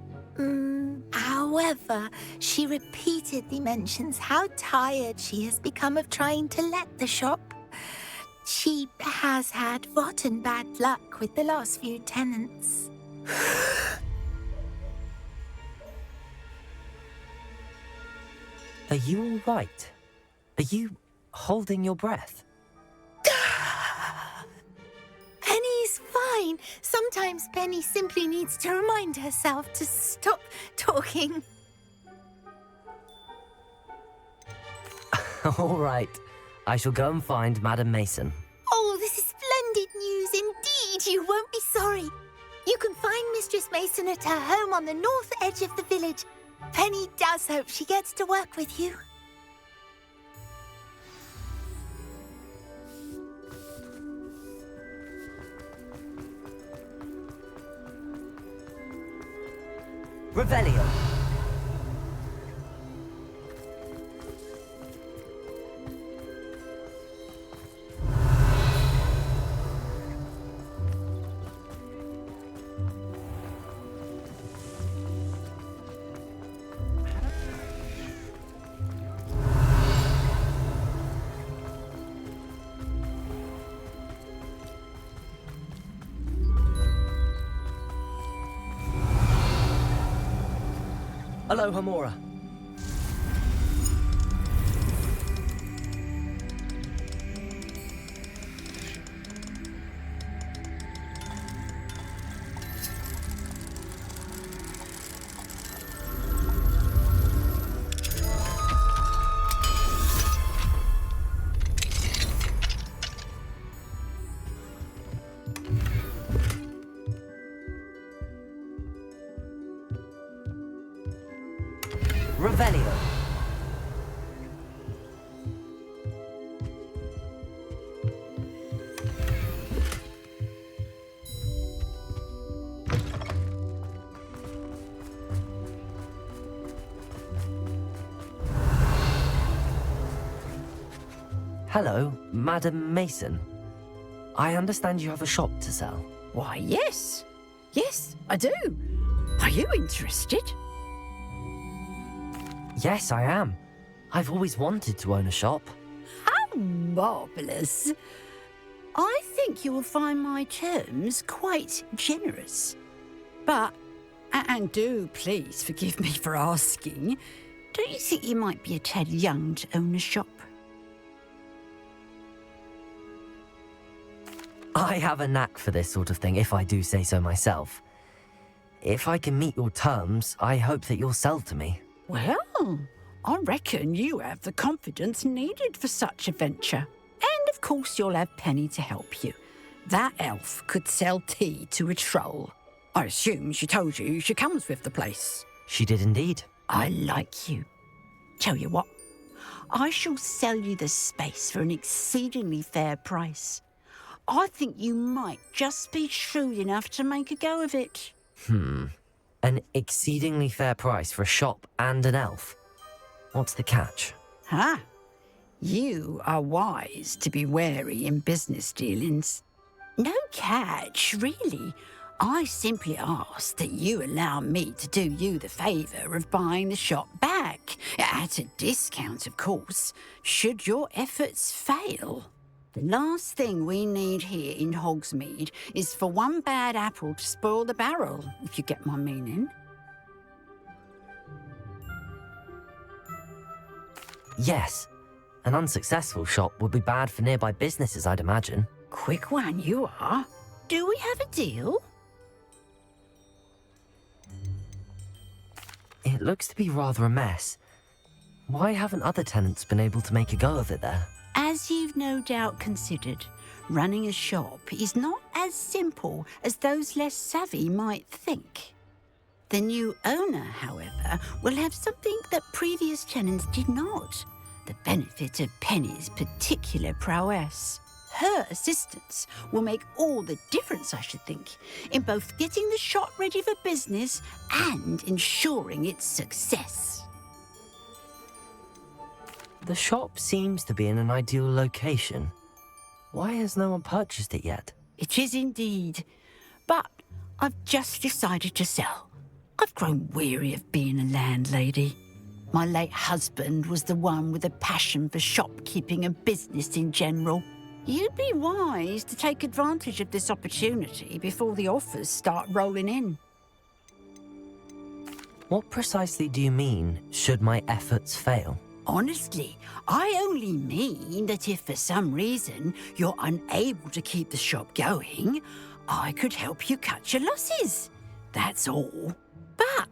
However, she repeatedly mentions how tired she has become of trying to let the shop. She has had rotten bad luck with the last few tenants. Are you all right? Are you holding your breath? Penny's fine. Sometimes Penny simply needs to remind herself to stop talking. All right. I shall go and find Madam Mason. Oh, this is splendid news indeed. You won't be sorry. You can find Mistress Mason at her home on the north edge of the village. Penny does hope she gets to work with you. Revelio. Hello, Hamora. Revelio. Hello, Madam Mason. I understand you have a shop to sell. Why, yes. Yes, I do. Are you interested? Yes, I am. I've always wanted to own a shop. How marvellous. I think you will find my terms quite generous. But, and do please forgive me for asking, don't you think you might be a tad young to own a shop? I have a knack for this sort of thing, if I do say so myself. If I can meet your terms, I hope that you'll sell to me. Well, I reckon you have the confidence needed for such a venture. And of course you'll have Penny to help you. That elf could sell tea to a troll. I assume she told you she comes with the place. She did indeed. I like you. Tell you what, I shall sell you the space for an exceedingly fair price. I think you might just be shrewd enough to make a go of it. An exceedingly fair price for a shop and an elf. What's the catch? Huh? You are wise to be wary in business dealings. No catch, really. I simply ask that you allow me to do you the favour of buying the shop back. back, at a discount, of course, should your efforts fail. The last thing we need here in Hogsmeade is for one bad apple to spoil the barrel, if you get my meaning. Yes. An unsuccessful shop would be bad for nearby businesses, I'd imagine. Quick one you are. Do we have a deal? It looks to be rather a mess. Why haven't other tenants been able to make a go of it there? As you've no doubt considered, running a shop is not as simple as those less savvy might think. The new owner, however, will have something that previous tenants did not. The benefit of Penny's particular prowess. Her assistance will make all the difference, I should think, in both getting the shop ready for business and ensuring its success. The shop seems to be in an ideal location. Why has no one purchased it yet? It is indeed, but I've just decided to sell. I've grown weary of being a landlady. My late husband was the one with a passion for shopkeeping and business in general. You'd be wise to take advantage of this opportunity before the offers start rolling in. What precisely do you mean, should my efforts fail? Honestly, I only mean that if for some reason you're unable to keep the shop going, I could help you cut your losses. That's all. But,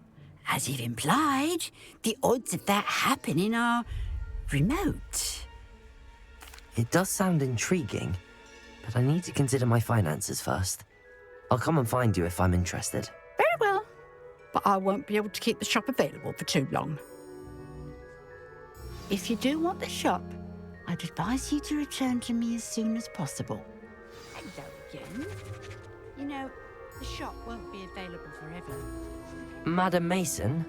as you've implied, the odds of that happening are remote. It does sound intriguing, but I need to consider my finances first. I'll come and find you if I'm interested. Very well, but I won't be able to keep the shop available for too long. If you do want the shop, I'd advise you to return to me as soon as possible. Hello again. You know, the shop won't be available forever. Madam Mason,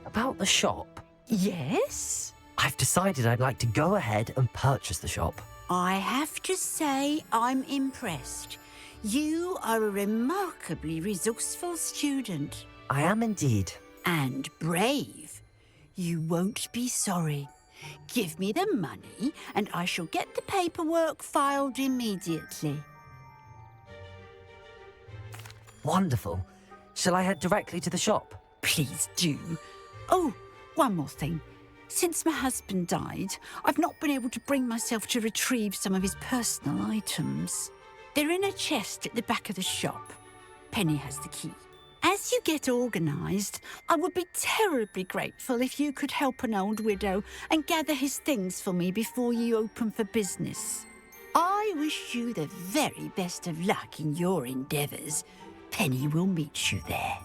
about the shop. Yes? I've decided I'd like to go ahead and purchase the shop. I have to say I'm impressed. You are a remarkably resourceful student. I am indeed. And brave. You won't be sorry. Give me the money and I shall get the paperwork filed immediately. Wonderful. Shall I head directly to the shop? Please do. Oh, one more thing. Since my husband died, I've not been able to bring myself to retrieve some of his personal items. They're in a chest at the back of the shop. Penny has the key. As you get organised, I would be terribly grateful if you could help an old widow and gather his things for me before you open for business. I wish you the very best of luck in your endeavours. Penny will meet you there.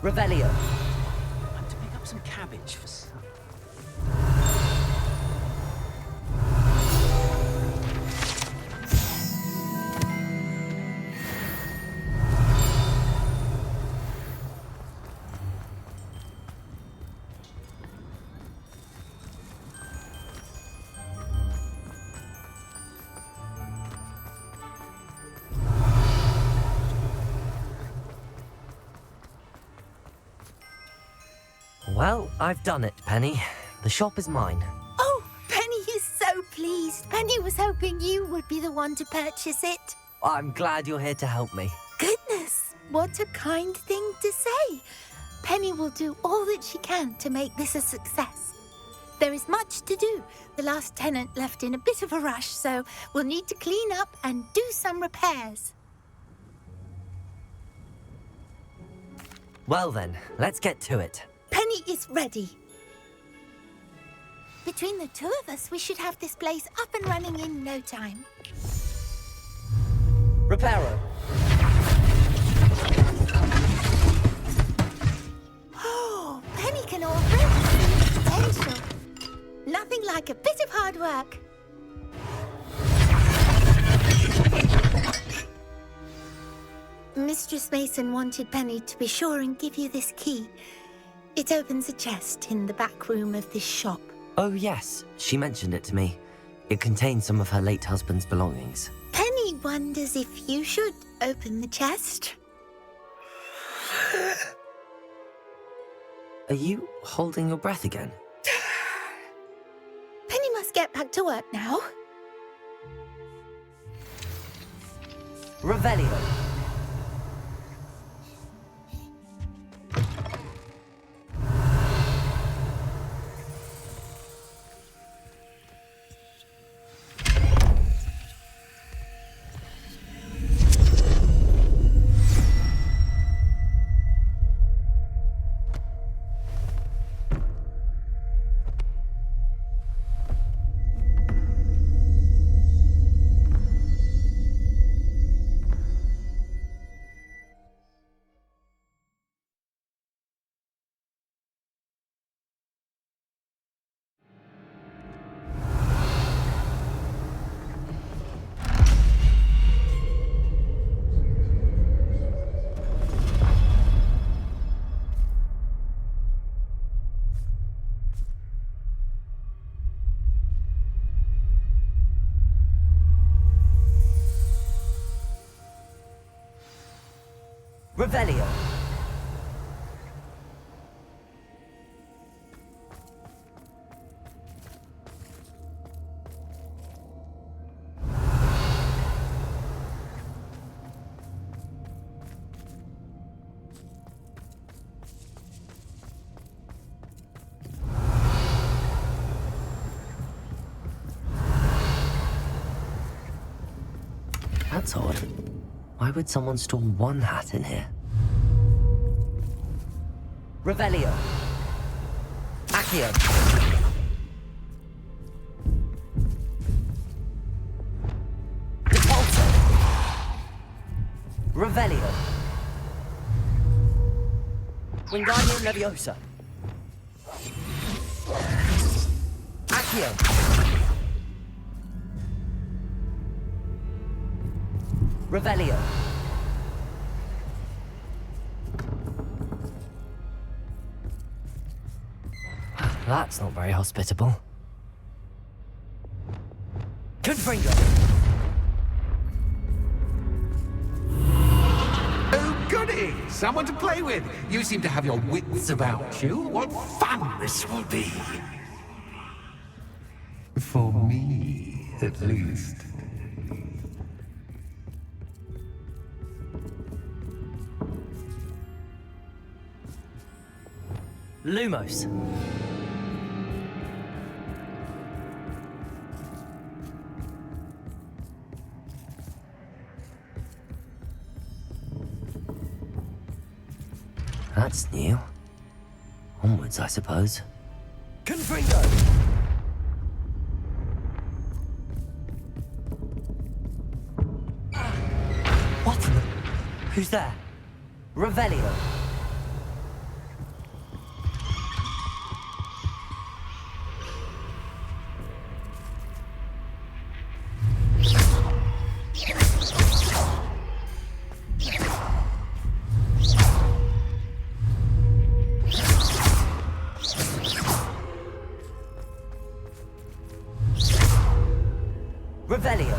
Revelio. I'm to pick up some cabbage for supper. Well, I've done it, Penny. The shop is mine. Oh, Penny is so pleased. Penny was hoping you would be the one to purchase it. I'm glad you're here to help me. Goodness, what a kind thing to say. Penny will do all that she can to make this a success. There is much to do. The last tenant left in a bit of a rush, so we'll need to clean up and do some repairs. Well then, let's get to it. Penny is ready. Between the two of us, we should have this place up and running in no time. Reparo. Oh, Penny can already see potential. Nothing like a bit of hard work. Mistress Mason wanted Penny to be sure and give you this key. It opens a chest in the back room of this shop. Oh, yes. She mentioned it to me. It contains some of her late husband's belongings. Penny wonders if you should open the chest. Are you holding your breath again? Penny must get back to work now. Revelio. Revelio. That's odd. Why would someone store one hat in here? Revelio. Accio. Repulsor. Revelio. Wingardium Leviosa. Accio. Revelio. That's not very hospitable. Confringo. Oh, goody! Someone to play with. You seem to have your wits about you. What fun this will be. For me, at least. Lumos. That's new. Onwards, I suppose. Confringo! What? Who's there? Revelio. Revelio.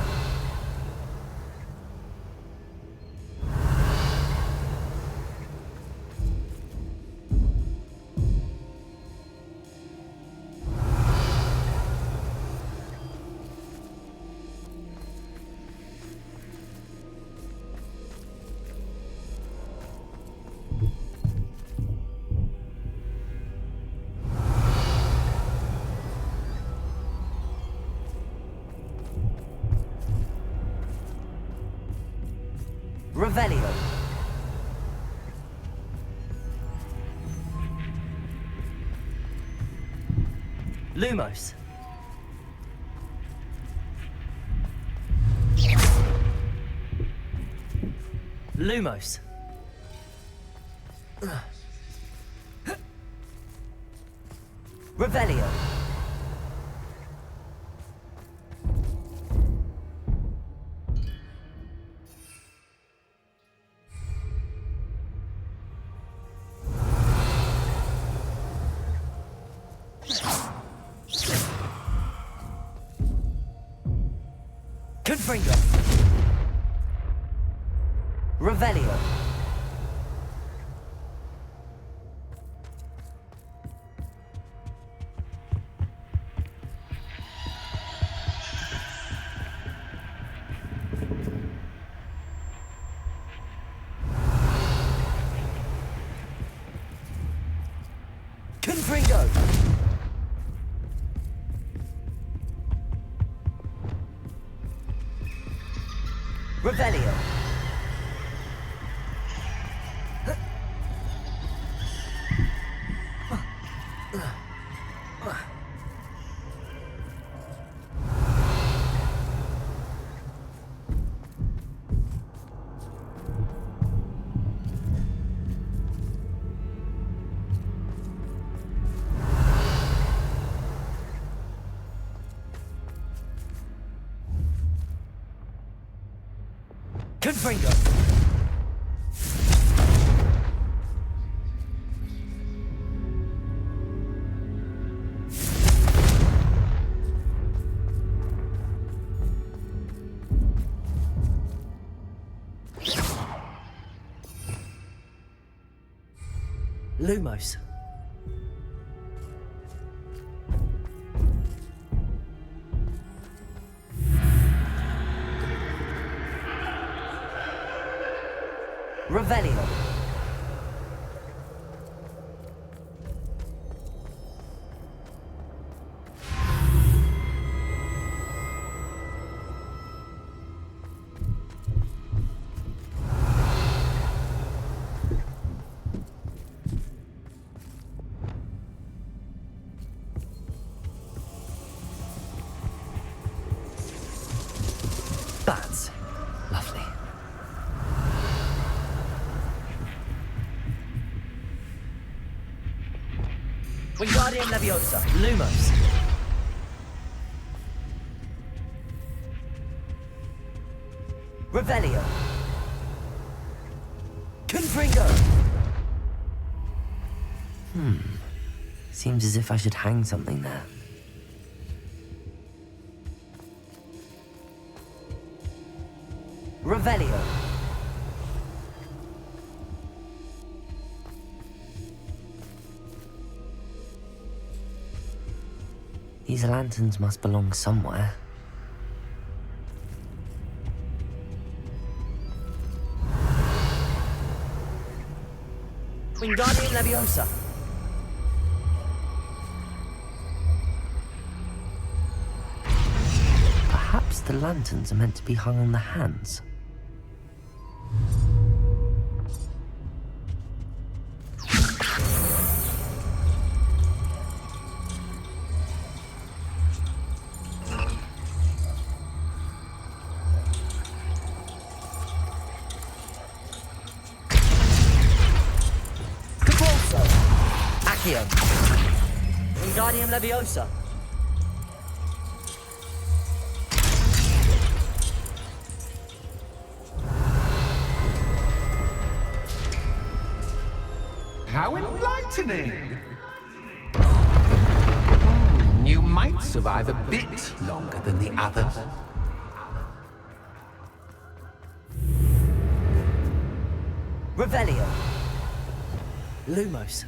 Revelio. Lumos. Lumos. Revelio. Confringo. Revelio. Confringo. Revelio. Confringo. Lumos. Revelio. That's lovely. Wingardium Leviosa. Lumos. Revelio. Confringo. Seems as if I should hang something there. Revelio. These lanterns must belong somewhere. Wingardium Leviosa. Perhaps the lanterns are meant to be hung on the hands. Wingardium Leviosa. How enlightening! You might survive a bit longer than the others. Revelio. Lumos.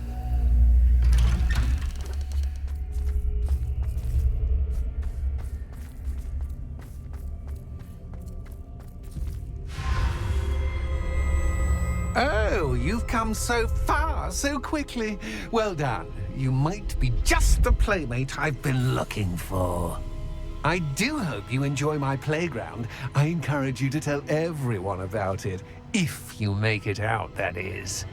Oh, you've come so far, so quickly. Well done. You might be just the playmate I've been looking for. I do hope you enjoy my playground. I encourage you to tell everyone about it. If you make it out, that is.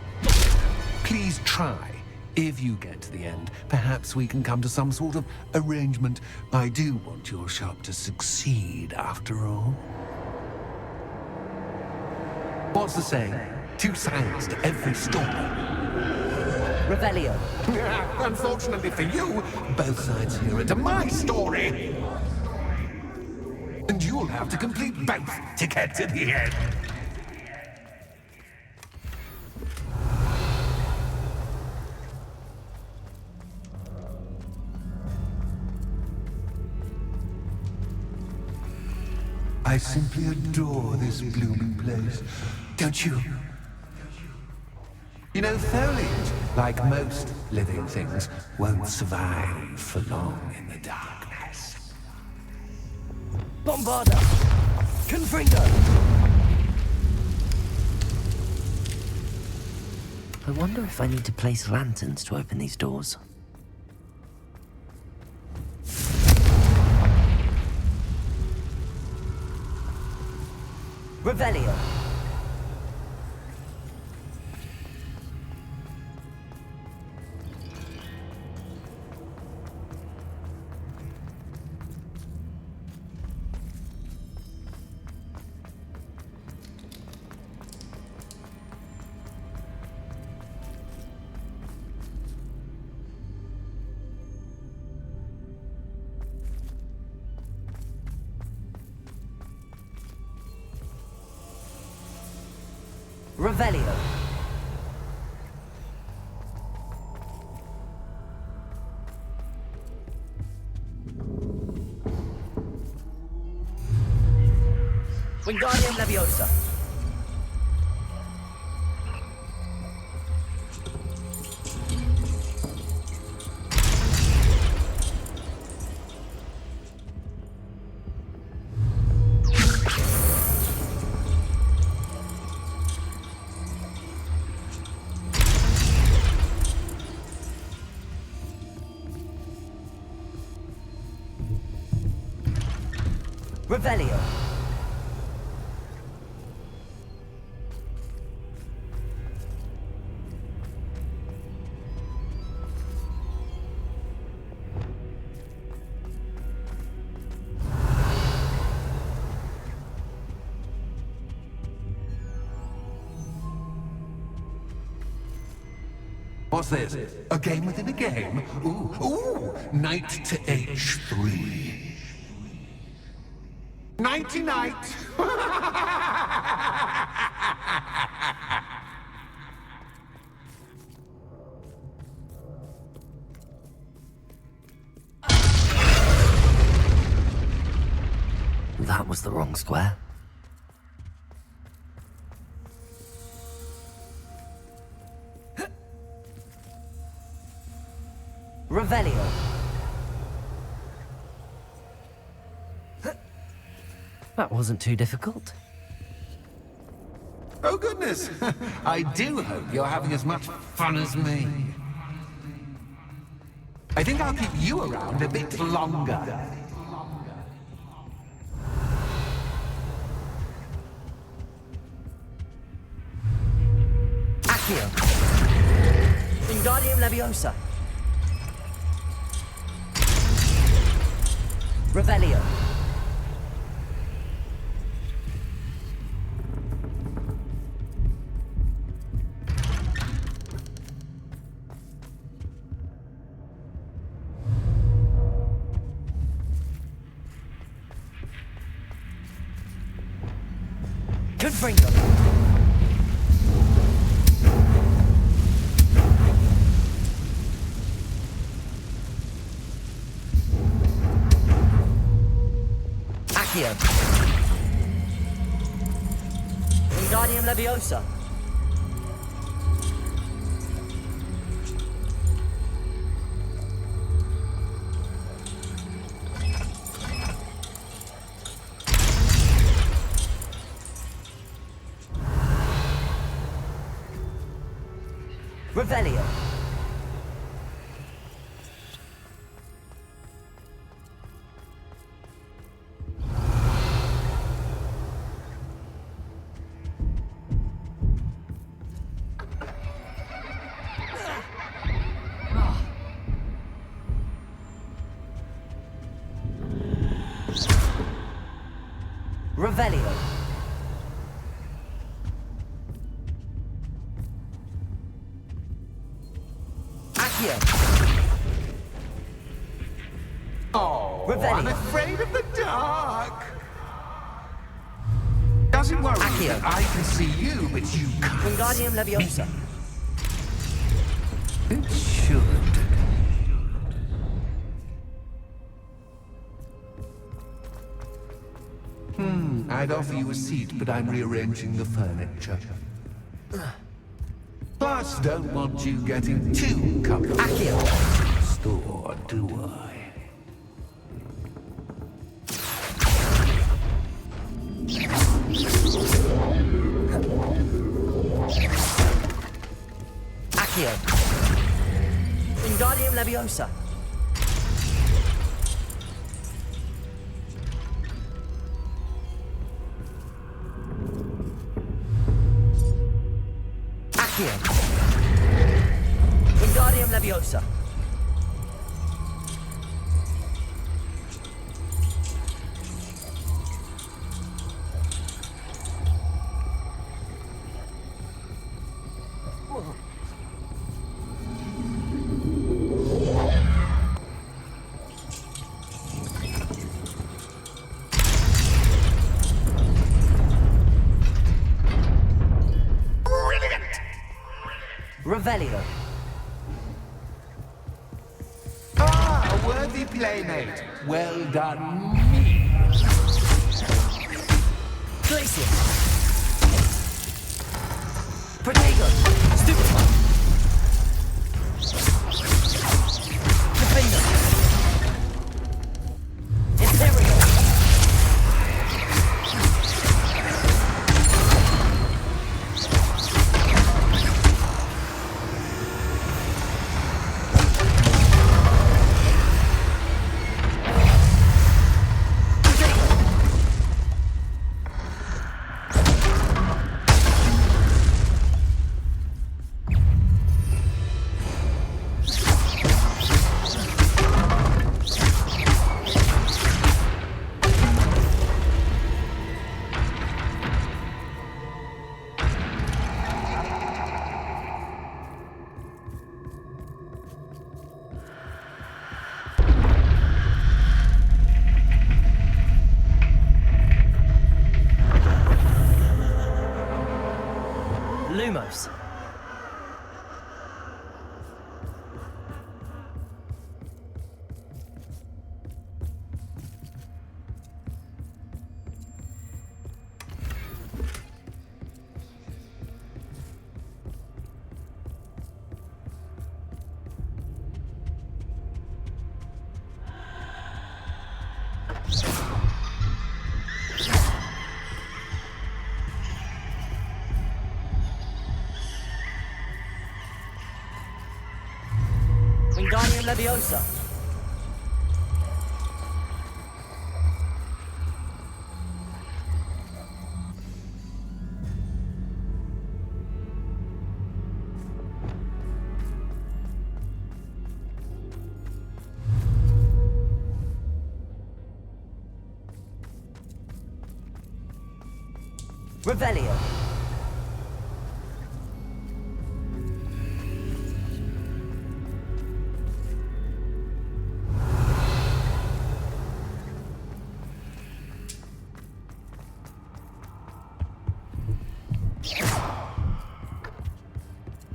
Please try. If you get to the end, perhaps we can come to some sort of arrangement. I do want your shop to succeed, after all. What's the saying? Two sides to every story. Revelio. Unfortunately for you, both sides hear it to my story. And you'll have to complete both to get to the end. I simply adore this blooming place. Don't you? You know, foliage, like most living things, won't survive for long in the darkness. Bombarda! Confringo! I wonder if I need to place lanterns to open these doors. Revelio. Revelio. Wingardium Leviosa. Revelio. What's this? A game within a game? Ooh, knight to h3. Nighty-night! That was the wrong square. Revelio. That wasn't too difficult. Oh, goodness! I do hope you're having as much fun as me. I think I'll keep you around a bit longer. Accio. Wingardium Leviosa. Revelio. Confringo. Accio. Wingardium Leviosa. Revelio. Revelio. Oh, Revelio. I'm afraid of the dark. Doesn't worry. Accio. I can see you, but you can't. Wingardium Leviosa. It should. I'd offer you a seat, but I'm rearranging the furniture. Plus, don't want you getting too comfortable. Accio! Store, do I? Accio! Wingardium Leviosa! Accio! Wingardium Leviosa! Revelio. Ah, a worthy playmate. Well done, me. Glacier. Protego. Stupefy. Defender. Imperial. Lumos. Wingardium Leviosa. Revelio.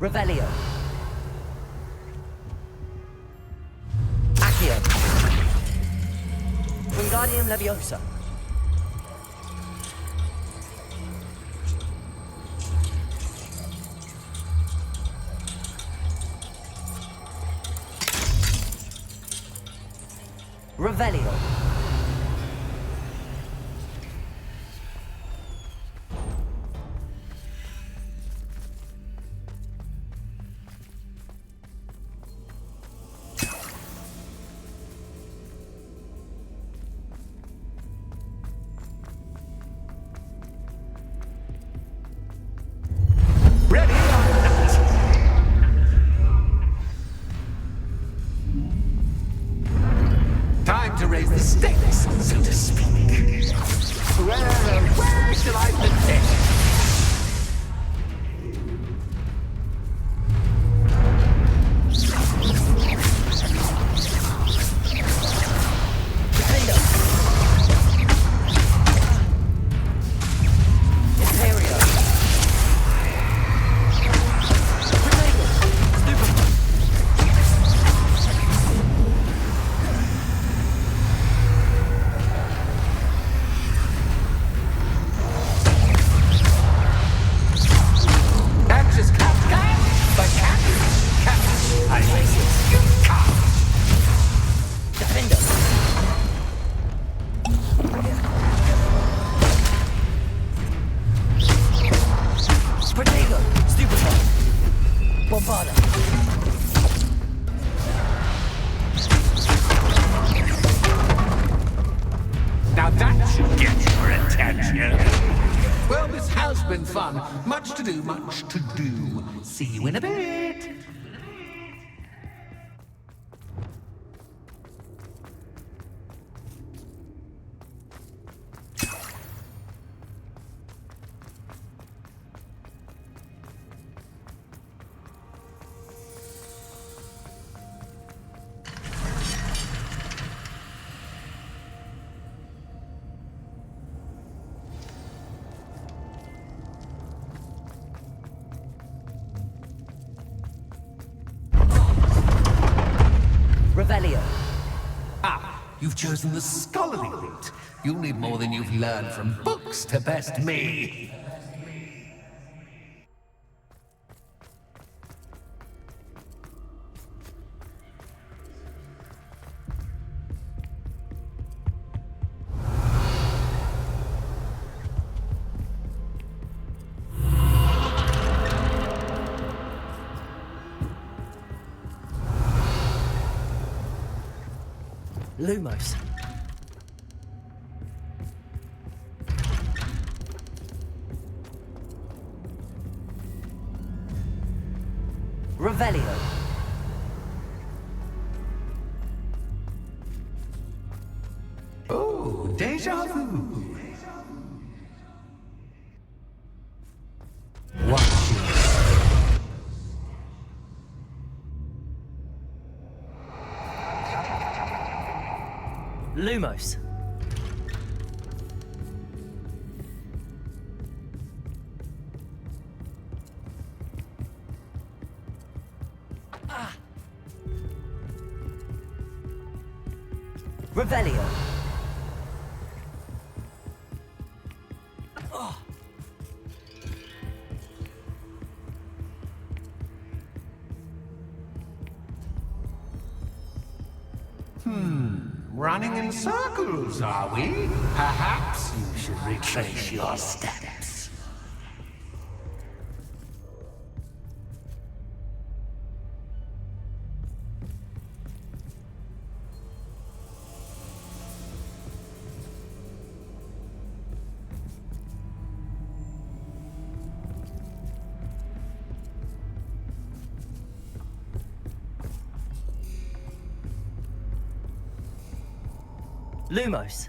Revelio. Accio. Wingardium Leviosa. Revelio. Ready or not? Time to raise the stakes. been fun. Much to do, much to do. See you in a bit. Revelio. Ah, you've chosen the scholarly route. You'll need more than you've learned from books to best me. Lumos. Revelio. Oh, déjà vu. Lumos. Revelio. Running in circles, are we? Perhaps you should retrace your steps. Lumos.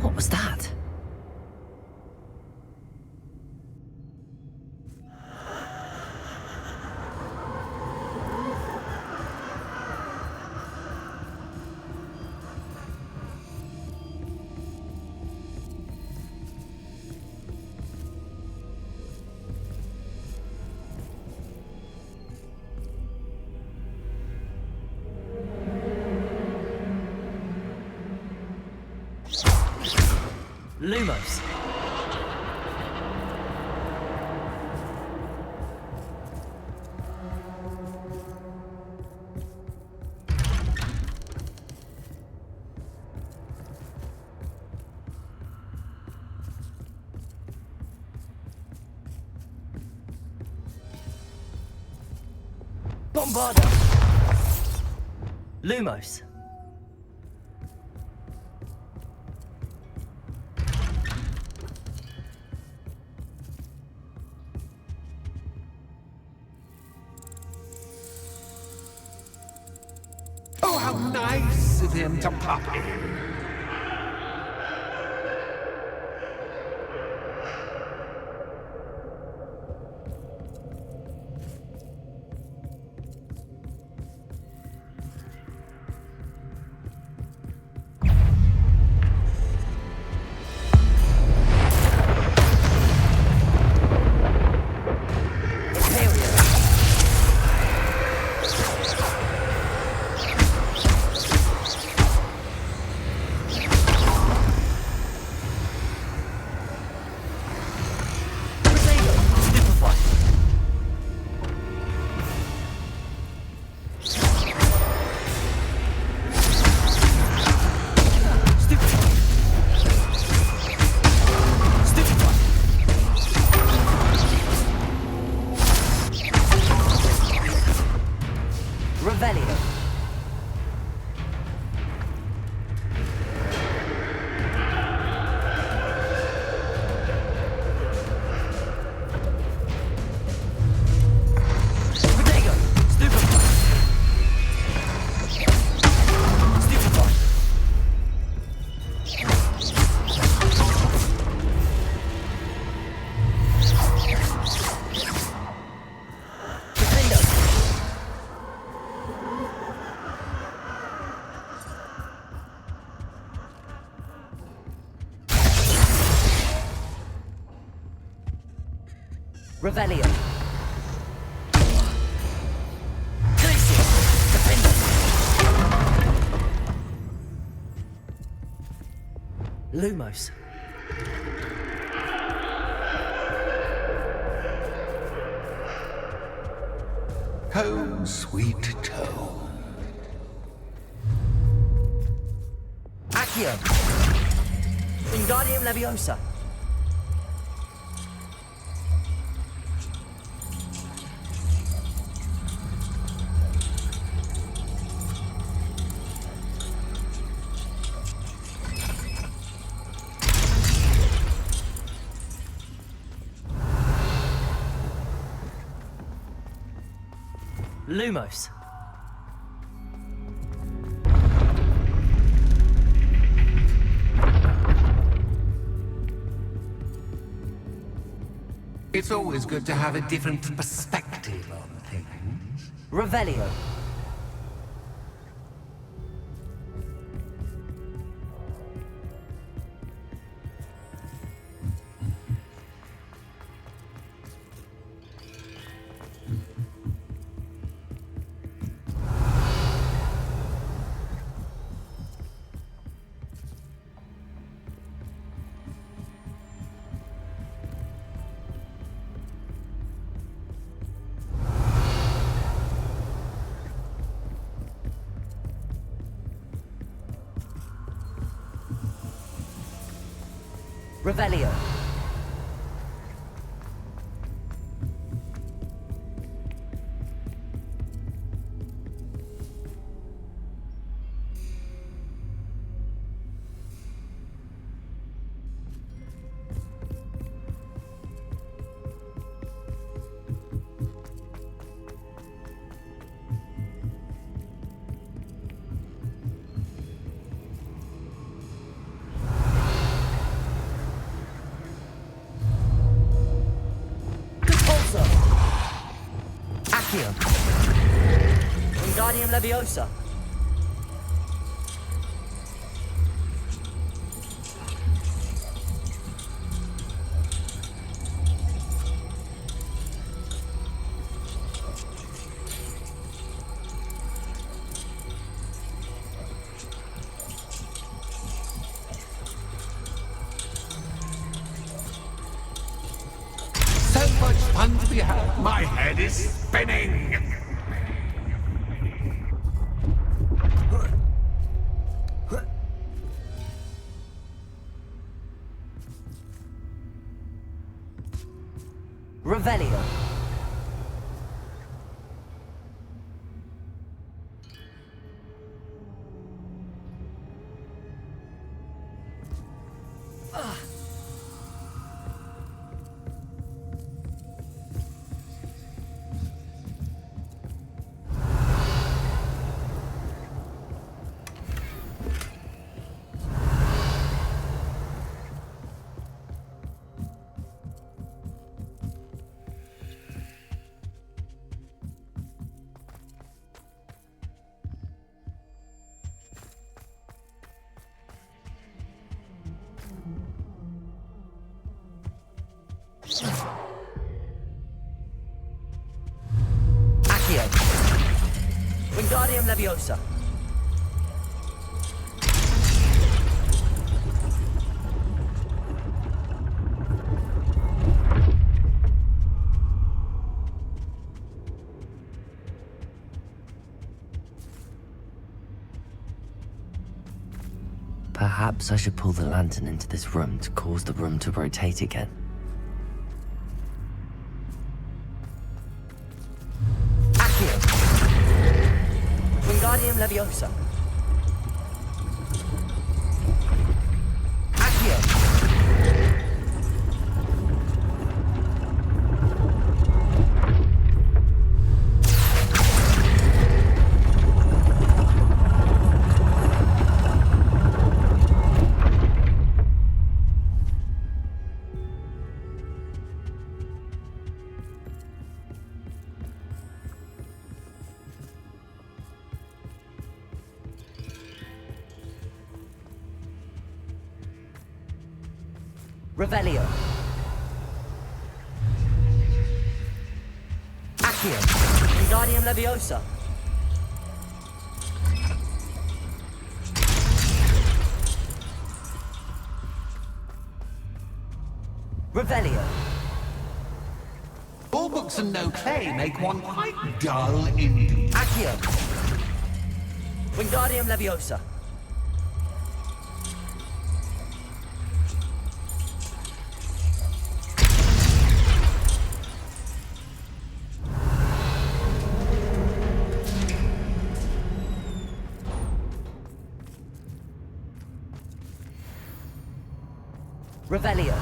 What was that? Lumos. Bombarda. Lumos. Oh, how nice of him to pop in. Revelio. Lumos. Home, sweet home. Accio. Wingardium Leviosa. Lumos. It's always good to have a different perspective on things. Revelio. Revelio. Accio. Wingardium Leviosa. So much fun to be had. My head is spinning. Revelio. Accio. Wingardium Leviosa. Perhaps I should pull the lantern into this room to cause the room to rotate again. Accio. Wingardium Leviosa. Accio. Revelio. Accio. Wingardium Leviosa. Revelio. All books and no play make one quite dull indeed. Accio. Wingardium Leviosa. Revelio.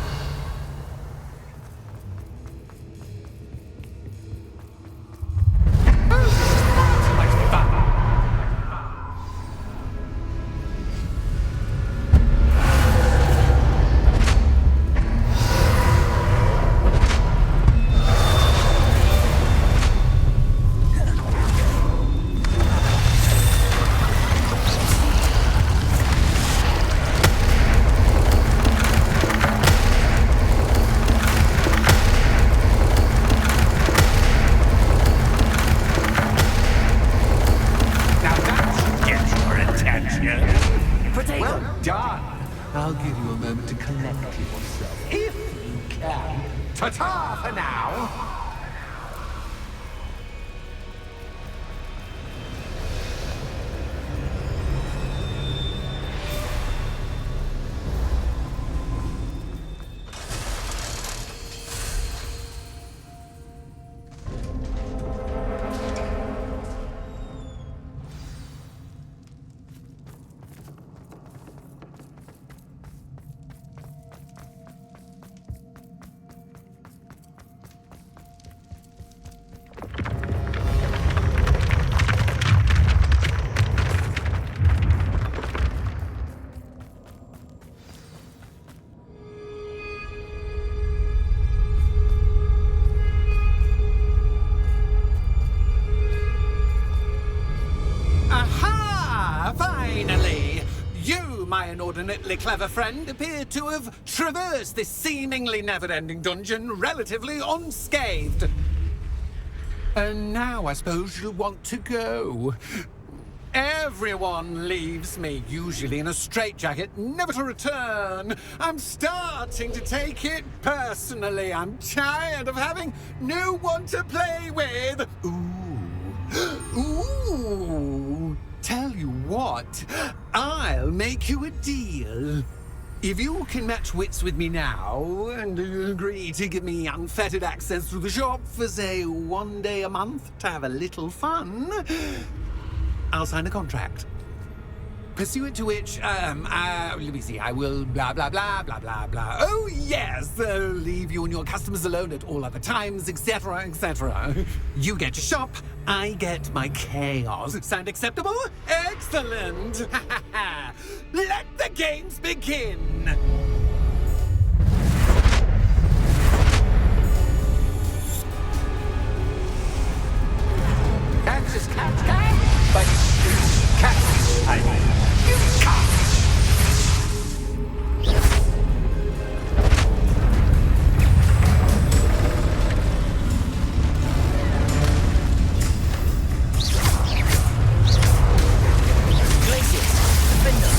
Well done. I'll give you a moment to collect yourself, if you can. Ta-ta for now. Finally! You, my inordinately clever friend, appear to have traversed this seemingly never-ending dungeon relatively unscathed. And now I suppose you'll want to go. Everyone leaves me, usually in a straitjacket, never to return. I'm starting to take it personally. I'm tired of having no one to play with. Ooh. Tell you what, I'll make you a deal. If you can match wits with me now and agree to give me unfettered access to the shop for, say, 1 day a month to have a little fun, I'll sign a contract. Pursuant to which, let me see, I will blah, blah, blah, blah, blah, blah. Oh, yes, leave you and your customers alone at all other times, etc., etc. You get your shop, I get my chaos. Sound acceptable? Excellent! Let the games begin! Catch is catch, but catch. You can't! Glacius, defender.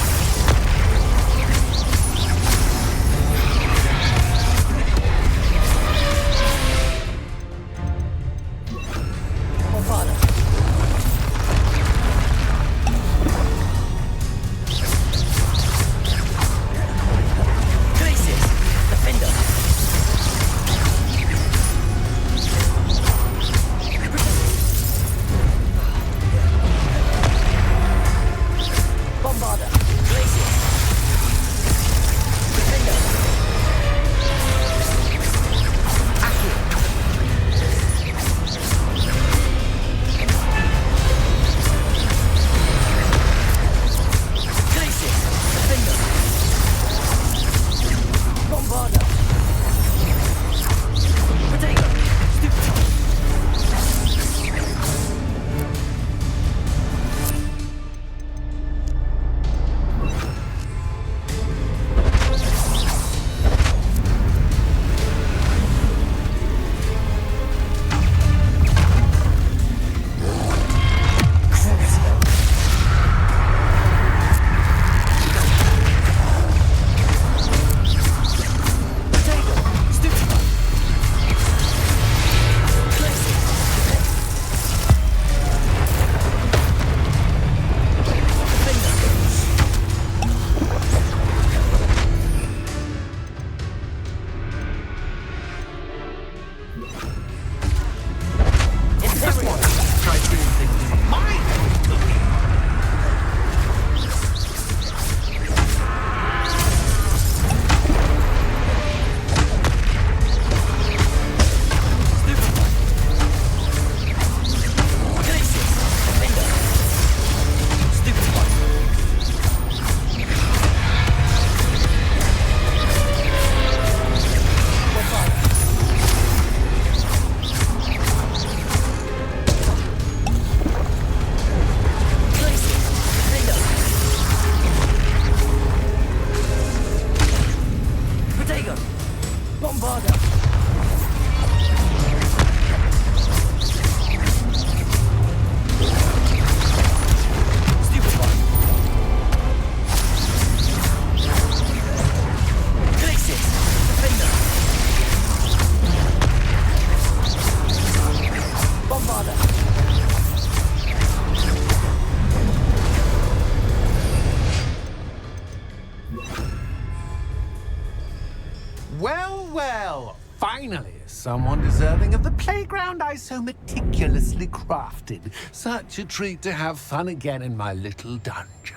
Finally, someone deserving of the playground I so meticulously crafted. Such a treat to have fun again in my little dungeon.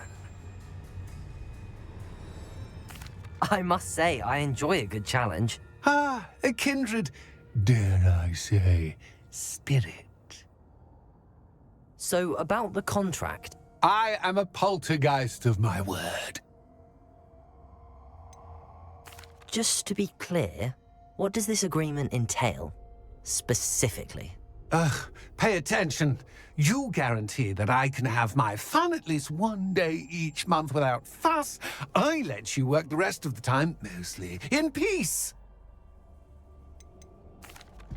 I must say, I enjoy a good challenge. Ah, a kindred, dare I say, spirit. So, about the contract. I am a poltergeist of my word. Just to be clear, what does this agreement entail, specifically? Pay attention. You guarantee that I can have my fun at least one day each month without fuss. I let you work the rest of the time, mostly in peace.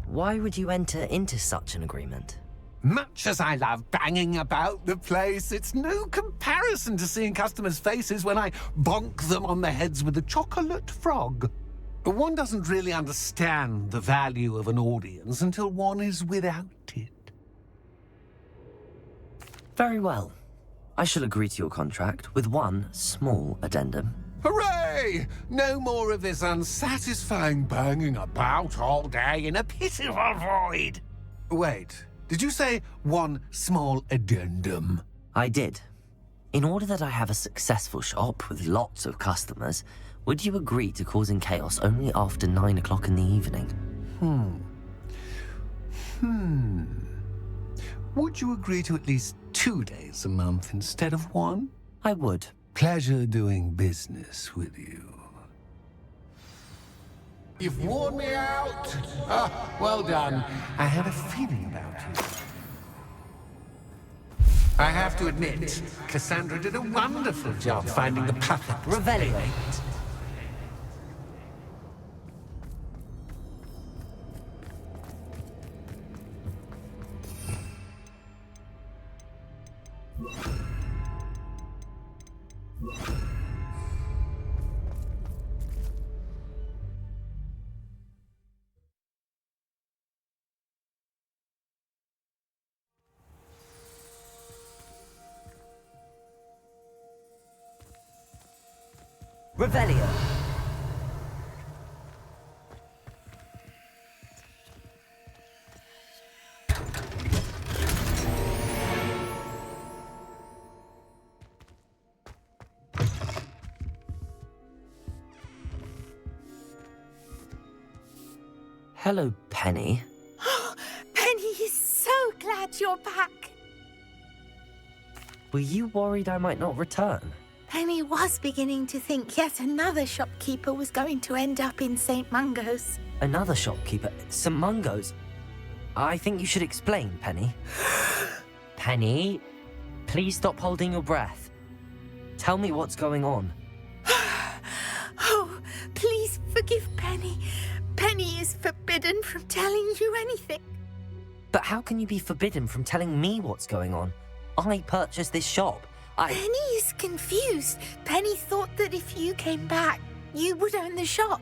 Why would you enter into such an agreement? Much as I love banging about the place, it's no comparison to seeing customers' faces when I bonk them on the heads with a chocolate frog. One doesn't really understand the value of an audience until one is without it. Very well. I shall agree to your contract with one small addendum. Hooray! No more of this unsatisfying banging about all day in a pitiful void. Wait, did you say one small addendum? I did. In order that I have a successful shop with lots of customers, would you agree to causing chaos only after 9 o'clock in the evening? Would you agree to at least 2 days a month instead of one? I would. Pleasure doing business with you. You've worn me out. Ah, well done. I had a feeling about you. I have to admit, Cassandra did a wonderful job finding the perfect Revelio. Revelio. Hello, Penny. Penny is so glad you're back. Were you worried I might not return? Penny was beginning to think yet another shopkeeper was going to end up in St. Mungo's. Another shopkeeper? St. Mungo's? I think you should explain, Penny. Penny, please stop holding your breath. Tell me what's going on. Oh, please forgive Penny. Penny is forbidden from telling you anything. But how can you be forbidden from telling me what's going on? I purchased this shop. Penny is confused. Penny thought that if you came back, you would own the shop.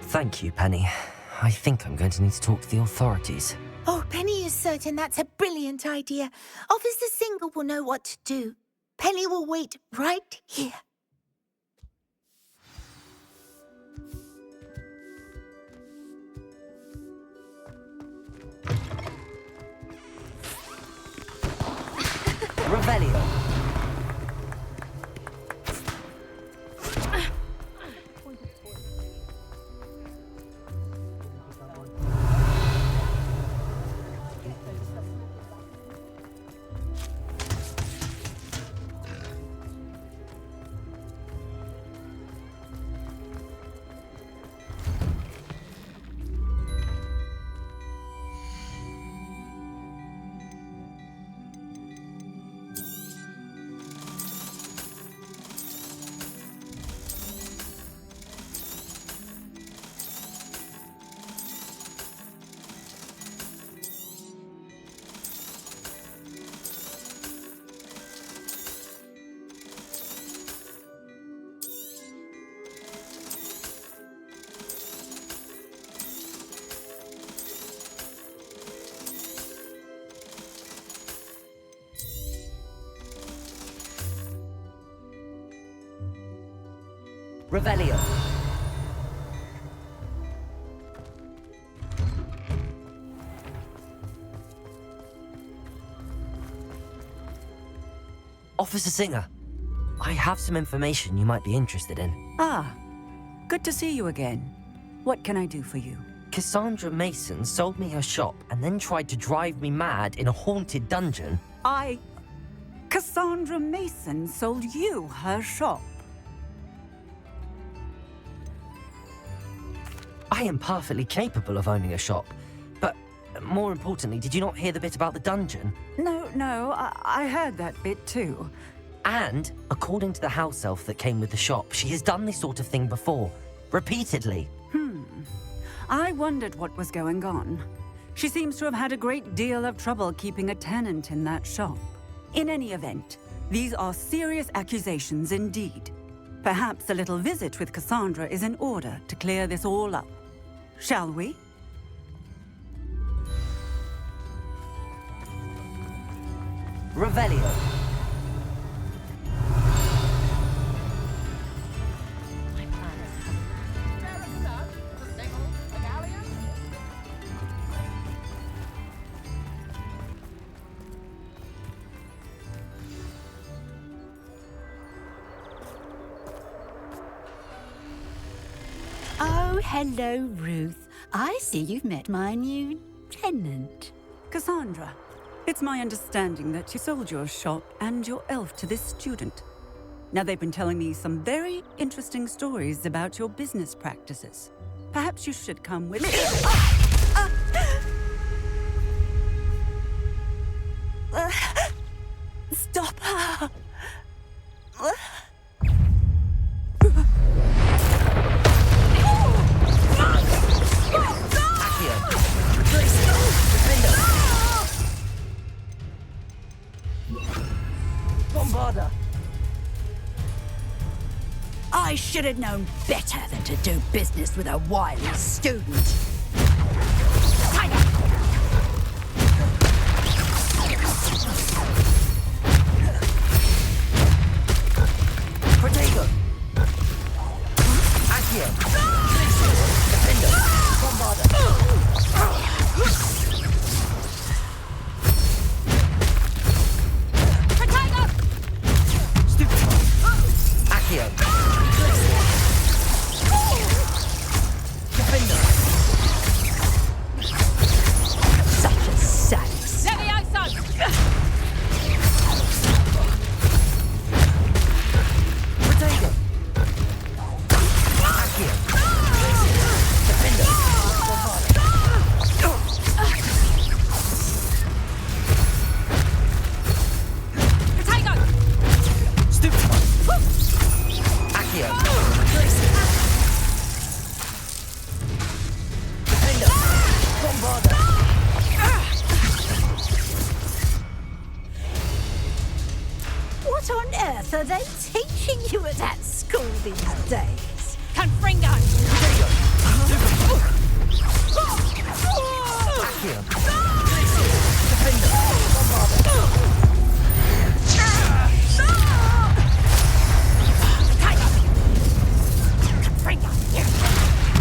Thank you, Penny. I think I'm going to need to talk to the authorities. Oh, Penny is certain that's a brilliant idea. Officer Single will know what to do. Penny will wait right here. Revelio. Revelio. Officer Singer, I have some information you might be interested in. Ah, good to see you again. What can I do for you? Cassandra Mason sold me her shop and then tried to drive me mad in a haunted dungeon. Cassandra Mason sold you her shop? I am perfectly capable of owning a shop, but more importantly, did you not hear the bit about the dungeon? No, I heard that bit too. And, according to the house elf that came with the shop, she has done this sort of thing before. Repeatedly. I wondered what was going on. She seems to have had a great deal of trouble keeping a tenant in that shop. In any event, these are serious accusations indeed. Perhaps a little visit with Cassandra is in order to clear this all up. Shall we? Revelio. Oh, hello, Ruth. I see you've met my new tenant. Cassandra, it's my understanding that you sold your shop and your elf to this student. Now, they've been telling me some very interesting stories about your business practices. Perhaps you should come with me. Stop her! Bombarda! I should have known better than to do business with a wily student. Protego! Accio! Defender! Bombarda! Accio! Defender! Such a sadist. Protego! Accio! Defender! Bombarda! Stupid! Accio! Defender! Bombarda! What on earth are they teaching you at that school these days? Protego! Accio! Defender! Bombarda!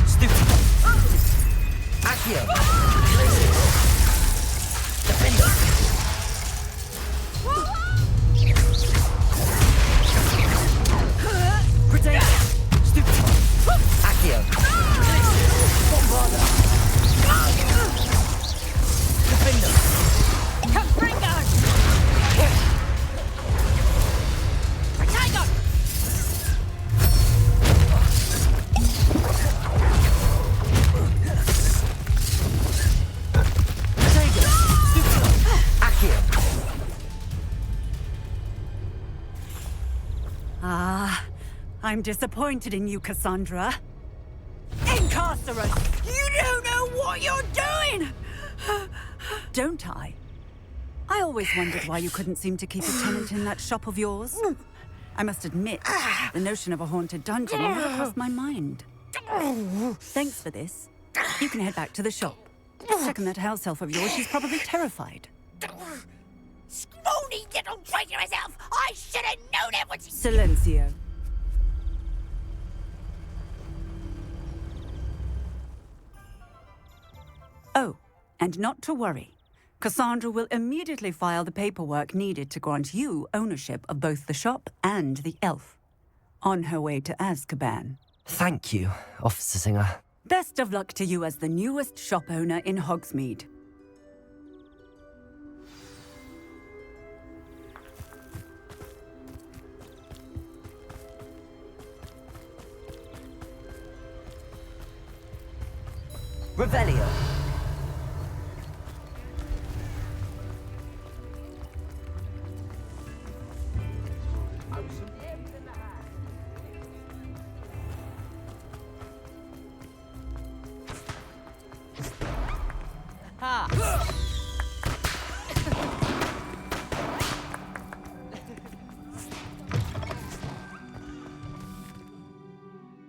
Stupid! Accio! Defender! Protego! Stupid! Accio! Bombarda! Defender! Protego! Stupid! Accio! I'm disappointed in you, Cassandra. Incarcerate! You don't know what you're doing! Don't I? I always wondered why you couldn't seem to keep a tenant in that shop of yours. I must admit, the notion of a haunted dungeon never crossed my mind. Thanks for this. You can head back to the shop. Check on that house elf of yours. She's probably terrified. Scrawny little traitor herself! I should have known it was... Silencio. Oh, and not to worry. Cassandra will immediately file the paperwork needed to grant you ownership of both the shop and the elf. On her way to Azkaban. Thank you, Officer Singer. Best of luck to you as the newest shop owner in Hogsmeade. Revelio.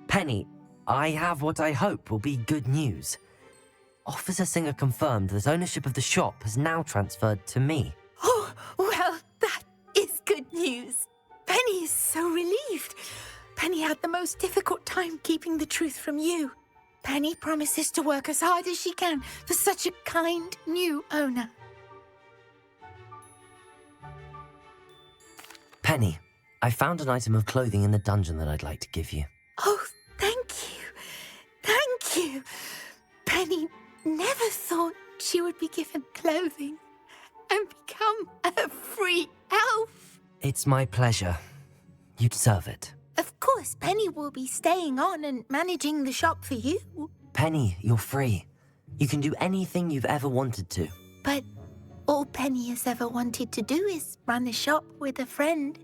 Penny, I have what I hope will be good news. Officer Singer confirmed that ownership of the shop has now transferred to me. Oh, well, that is good news. Penny is so relieved. Penny had the most difficult time keeping the truth from you. Penny promises to work as hard as she can for such a kind new owner. Penny, I found an item of clothing in the dungeon that I'd like to give you. Oh, thank you. Thank you. Penny never thought she would be given clothing and become a free elf. It's my pleasure. You deserve it. Of course, Penny will be staying on and managing the shop for you. Penny, you're free. You can do anything you've ever wanted to. But all Penny has ever wanted to do is run a shop with a friend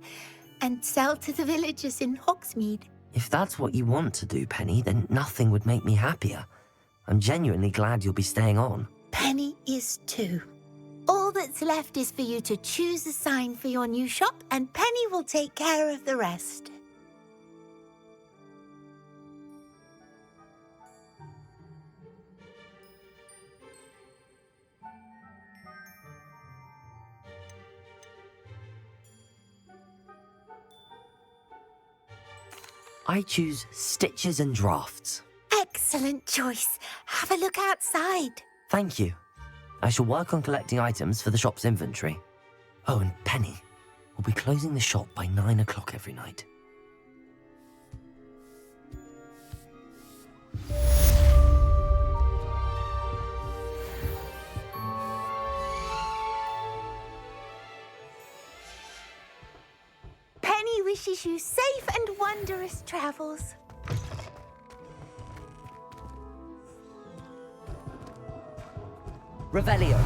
and sell to the villagers in Hogsmeade. If that's what you want to do, Penny, then nothing would make me happier. I'm genuinely glad you'll be staying on. Penny is too. All that's left is for you to choose a sign for your new shop, and Penny will take care of the rest. I choose stitches and drafts. Excellent choice. Have a look outside. Thank you. I shall work on collecting items for the shop's inventory. Oh, and Penny, we'll be closing the shop by 9 o'clock every night. Penny wishes you safe and wondrous travels. Revelio.